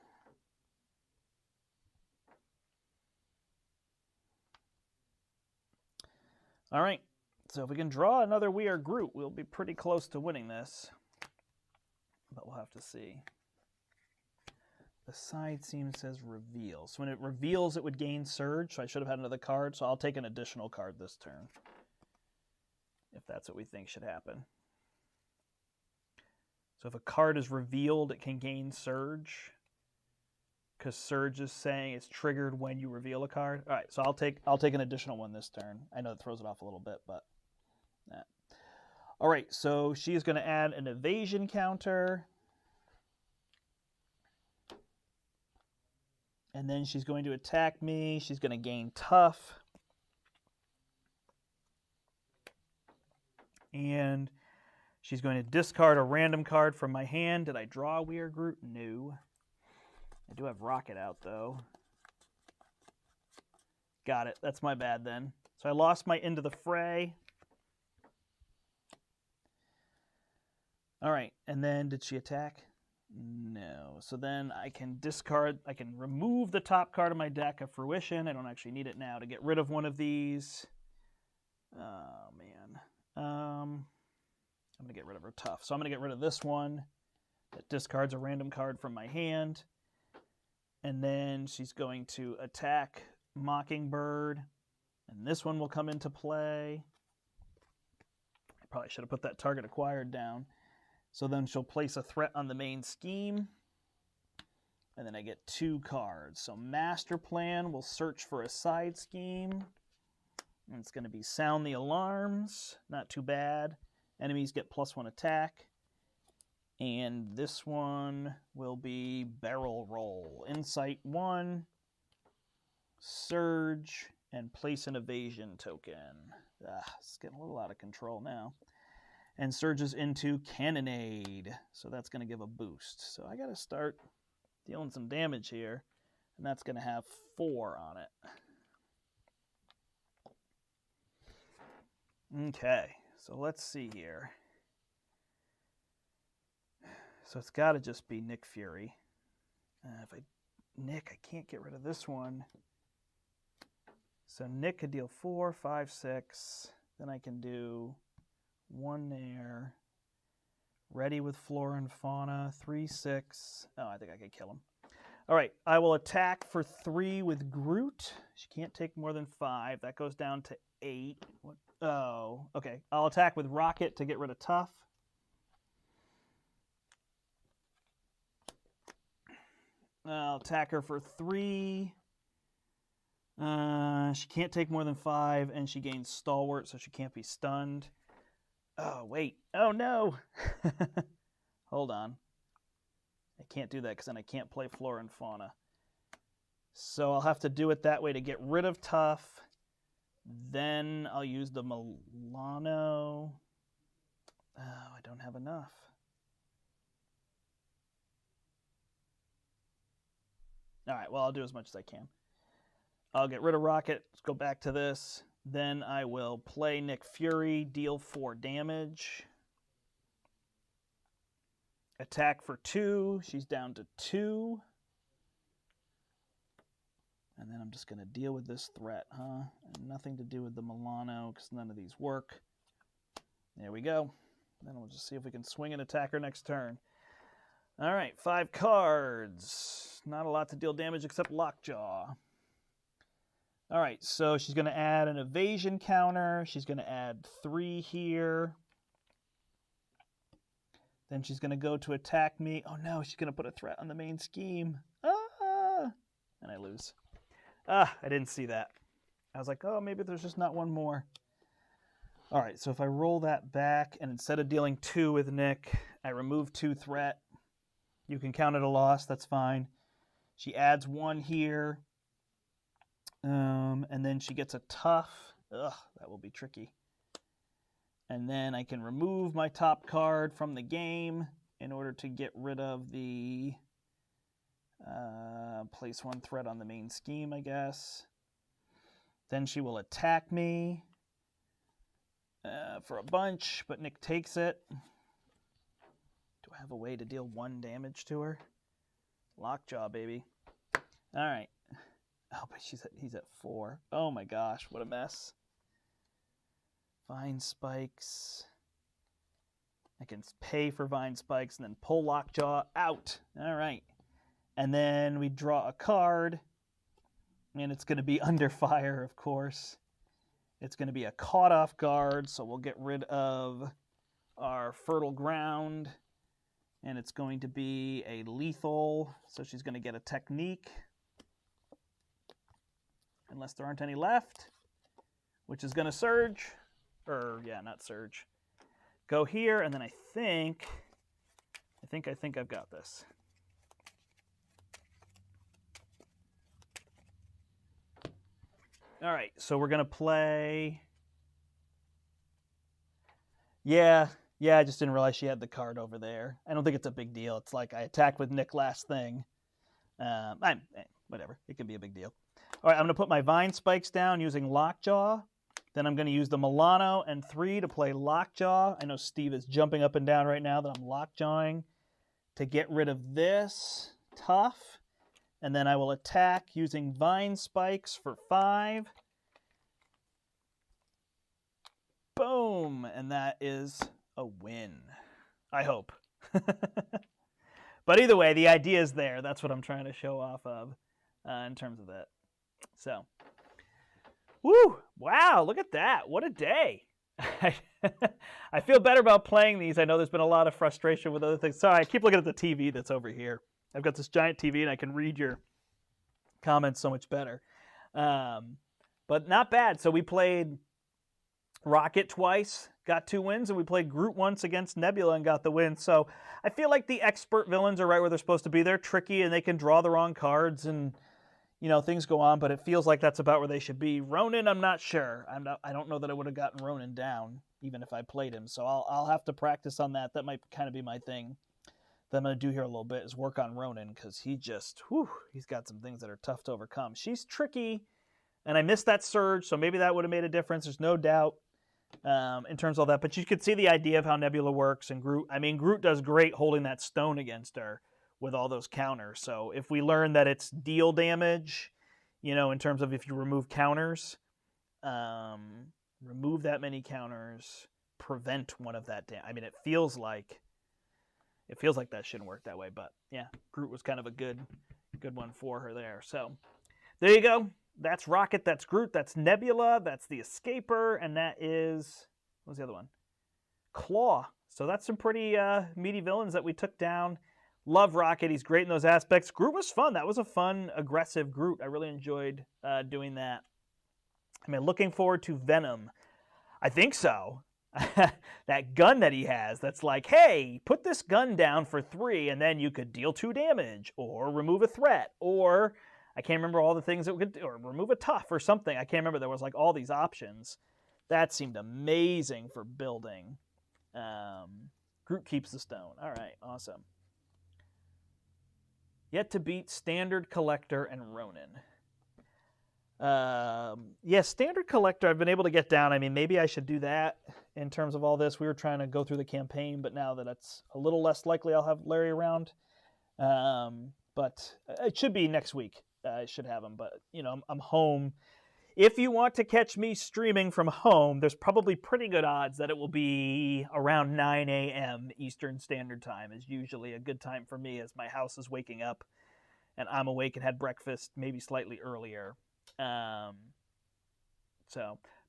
All right. So if we can draw another We Are Groot, we'll be pretty close to winning this. But we'll have to see. The side seam says reveal. So when it reveals, it would gain surge. So I should have had another card. So I'll take an additional card this turn, if that's what we think should happen. So if a card is revealed, it can gain surge, because surge is saying it's triggered when you reveal a card. All right, so I'll take an additional one this turn. I know it throws it off a little bit, but that. All right, so she's going to add an evasion counter. And then she's going to attack me. She's going to gain tough. And she's going to discard a random card from my hand. Did I draw a We Are Groot? No. I do have Rocket out, though. Got it. That's my bad, then. So I lost my Into the Fray. All right. And then did she attack? No. So then I can discard, I can remove the top card of my deck of Fruition. I don't actually need it now to get rid of one of these. Oh, man. I'm going to get rid of her tough. So I'm going to get rid of this one that discards a random card from my hand. And then she's going to attack Mockingbird. And this one will come into play. I probably should have put that target acquired down. So then she'll place a threat on the main scheme. And then I get 2 cards. So Master Plan will search for a side scheme. And it's going to be Sound the Alarms. Not too bad. Enemies get +1 attack. And this one will be Barrel Roll. Insight 1. Surge. and place an evasion token. It's getting a little out of control now. And surges into Cannonade. So that's going to give a boost. So I got to start dealing some damage here. And that's going to have 4 on it. Okay, so let's see here. So it's got to just be Nick Fury. Nick, I can't get rid of this one. So Nick could deal 4, 5, 6. Then I can do 1 there. Ready with Flora and Fauna. 3, 6. Oh, I think I could kill him. All right, I will attack for 3 with Groot. She can't take more than 5. That goes down to 8. What? Oh, okay. I'll attack with Rocket to get rid of Tough. I'll attack her for 3. She can't take more than 5, and she gains Stalwart, so she can't be stunned. Oh, wait. Oh, no. Hold on. I can't do that because then I can't play Flora and Fauna. So I'll have to do it that way to get rid of Tough. Then I'll use the Milano. Oh, I don't have enough. All right, well, I'll do as much as I can. I'll get rid of Rocket, let's go back to this. Then I will play Nick Fury, deal 4 damage. Attack for 2, she's down to 2. And then I'm just going to deal with this threat, huh? And nothing to do with the Milano, because none of these work. There we go. Then we'll just see if we can swing an attacker next turn. All right, 5 cards. Not a lot to deal damage except Lockjaw. All right, so she's going to add an evasion counter. She's going to add 3 here. Then she's going to go to attack me. Oh, no, she's going to put a threat on the main scheme. Ah! And I lose. I didn't see that. I was like, oh, maybe there's just not one more. All right, so if I roll that back, and instead of dealing 2 with Nick, I remove 2 threat. You can count it a loss. That's fine. She adds 1 here. And then she gets a Tough. Ugh, that will be tricky. And then I can remove my top card from the game in order to get rid of the place 1 threat on the main scheme, I guess. Then she will attack me for a bunch, but Nick takes it. Do I have a way to deal 1 damage to her? Lockjaw, baby. All right. Oh, but he's at 4. Oh my gosh, what a mess. Vine Spikes. I can pay for Vine Spikes and then pull Lockjaw out. All right. And then we draw a card. And it's going to be Under Fire, of course. It's going to be a Caught Off Guard, so we'll get rid of our Fertile Ground. And it's going to be a Lethal, so she's going to get a Technique. Unless there aren't any left, which is going to surge. Or, yeah, not surge. Go here, and then I think I've got this. All right, so we're going to play. Yeah, I just didn't realize she had the card over there. I don't think it's a big deal. It's like I attacked with Nick last thing. Whatever, it can be a big deal. All right, I'm going to put my Vine Spikes down using Lockjaw. Then I'm going to use the Milano and 3 to play Lockjaw. I know Steve is jumping up and down right now that I'm Lockjawing to get rid of this Tough. And then I will attack using Vine Spikes for 5. Boom! And that is a win. I hope. But either way, the idea is there. That's what I'm trying to show off of in terms of that. So, woo! Wow, look at that. What a day. I feel better about playing these. I know there's been a lot of frustration with other things. Sorry, I keep looking at the TV that's over here. I've got this giant TV and I can read your comments so much better. But not bad. So we played Rocket twice, got 2 wins, and we played Groot once against Nebula and got the win. So I feel like the expert villains are right where they're supposed to be. They're tricky and they can draw the wrong cards and, things go on, but it feels like that's about where they should be. Ronan, I'm not sure. I don't know that I would have gotten Ronan down even if I played him. So I'll have to practice on that. That might kind of be my thing that I'm going to do here a little bit is work on Ronan because he's got some things that are tough to overcome. She's tricky, and I missed that surge, so maybe that would have made a difference. There's no doubt in terms of all that. But you could see the idea of how Nebula works, and Groot. I mean, Groot does great holding that stone against her with all those counters. So if we learn that it's deal damage, in terms of if you remove counters, remove that many counters, prevent one of that damage. I mean, it feels like that shouldn't work that way, but yeah, Groot was kind of a good one for her there. So there you go. That's Rocket, that's Groot, that's Nebula, that's the Escaper, and that is, what was the other one? Claw. So that's some pretty meaty villains that we took down. Love Rocket. He's great in those aspects. Groot was fun. That was a fun, aggressive Groot. I really enjoyed doing that. I mean, looking forward to Venom. I think so. That gun that he has that's like, hey, put this gun down for 3 and then you could deal 2 damage or remove a threat or I can't remember all the things that we could do, or remove a tough or something. I can't remember. There was like all these options. That seemed amazing for building. Groot keeps the stone. All right, awesome. Yet to beat Standard Collector and Ronin. Yeah, Standard Collector I've been able to get down. I mean, maybe I should do that in terms of all this. We were trying to go through the campaign, but now that it's a little less likely I'll have Larry around. But it should be next week. I should have him, but I'm home. If you want to catch me streaming from home, there's probably pretty good odds that it will be around 9 a.m. Eastern Standard Time is usually a good time for me as my house is waking up and I'm awake and had breakfast maybe slightly earlier. So,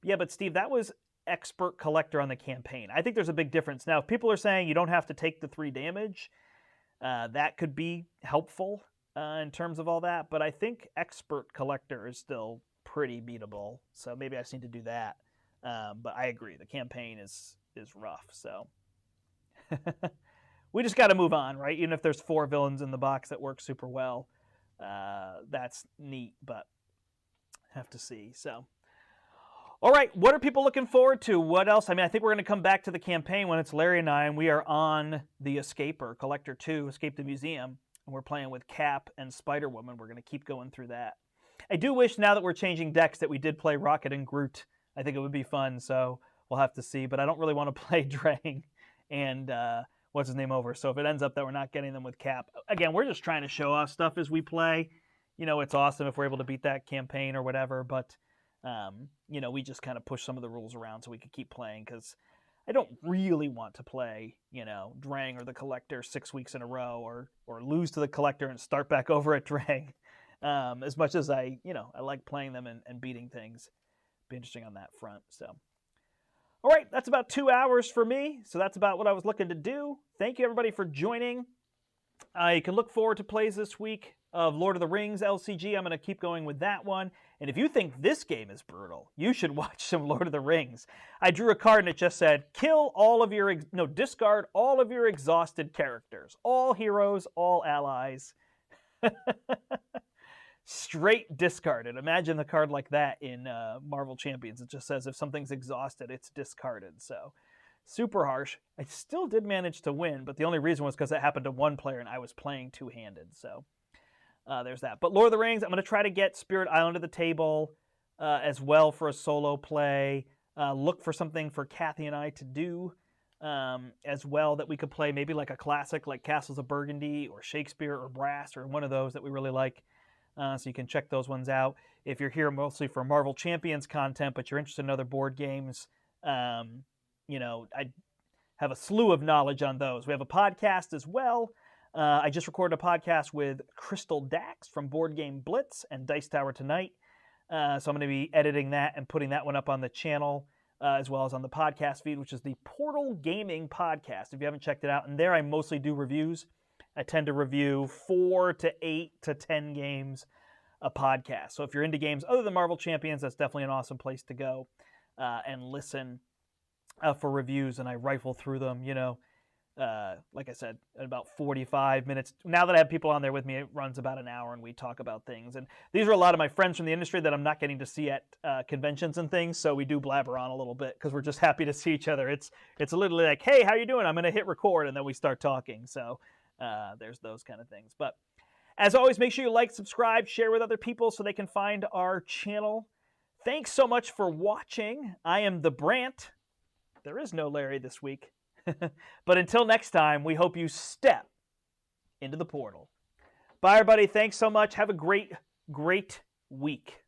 yeah, but Steve, that was Expert Collector on the campaign. I think there's a big difference. Now, if people are saying you don't have to take the 3 damage, that could be helpful in terms of all that, but I think Expert Collector is still pretty beatable, so maybe I just need to do that. But I agree, the campaign is rough, so we just got to move on, right? Even if there's 4 villains in the box that work super well, that's neat, but have to see. So, all right, what are people looking forward to? What else? I mean, I think we're going to come back to the campaign when it's Larry and I, and we are on the Escaper, Collector 2, Escape the Museum, and we're playing with Cap and Spider-Woman. We're going to keep going through that. I do wish now that we're changing decks that we did play Rocket and Groot. I think it would be fun, so we'll have to see. But I don't really want to play Drang and what's his name over. So if it ends up that we're not getting them with Cap, again, we're just trying to show off stuff as we play. It's awesome if we're able to beat that campaign or whatever. But, we just kind of push some of the rules around so we could keep playing because I don't really want to play, Drang or the Collector 6 weeks in a row or lose to the Collector and start back over at Drang. As much as I like playing them and beating things. Be interesting on that front. So, all right, that's about 2 hours for me. So that's about what I was looking to do. Thank you, everybody, for joining. You can look forward to plays this week of Lord of the Rings LCG. I'm going to keep going with that one. And if you think this game is brutal, you should watch some Lord of the Rings. I drew a card and it just said, discard all of your exhausted characters. All heroes, all allies. Straight discarded. Imagine the card like that in Marvel Champions. It just says if something's exhausted, it's discarded. So super harsh. I still did manage to win, but the only reason was because it happened to one player and I was playing two-handed. So there's that. But Lord of the Rings, I'm going to try to get Spirit Island to the table as well for a solo play. Look for something for Kathy and I to do as well that we could play, maybe like a classic like Castles of Burgundy or Shakespeare or Brass or one of those that we really like. So you can check those ones out. If you're here mostly for Marvel Champions content, but you're interested in other board games, I have a slew of knowledge on those. We have a podcast as well. I just recorded a podcast with Crystal Dax from Board Game Blitz and Dice Tower Tonight. So I'm going to be editing that and putting that one up on the channel as well as on the podcast feed, which is the Portal Gaming Podcast, if you haven't checked it out. And there I mostly do reviews. I tend to review 4 to 8 to 10 games a podcast. So if you're into games other than Marvel Champions, that's definitely an awesome place to go and listen for reviews. And I rifle through them, like I said, about 45 minutes. Now that I have people on there with me, it runs about an hour, and we talk about things. And these are a lot of my friends from the industry that I'm not getting to see at conventions and things, so we do blabber on a little bit because we're just happy to see each other. It's literally like, hey, how you doing? I'm going to hit record, and then we start talking. So there's those kind of things. But as always, make sure you like, subscribe, share with other people so they can find our channel. Thanks so much for watching. I am the Brandt. There is no Larry this week. But until next time, we hope you step into the portal. Bye, everybody. Thanks so much. Have a great, great week.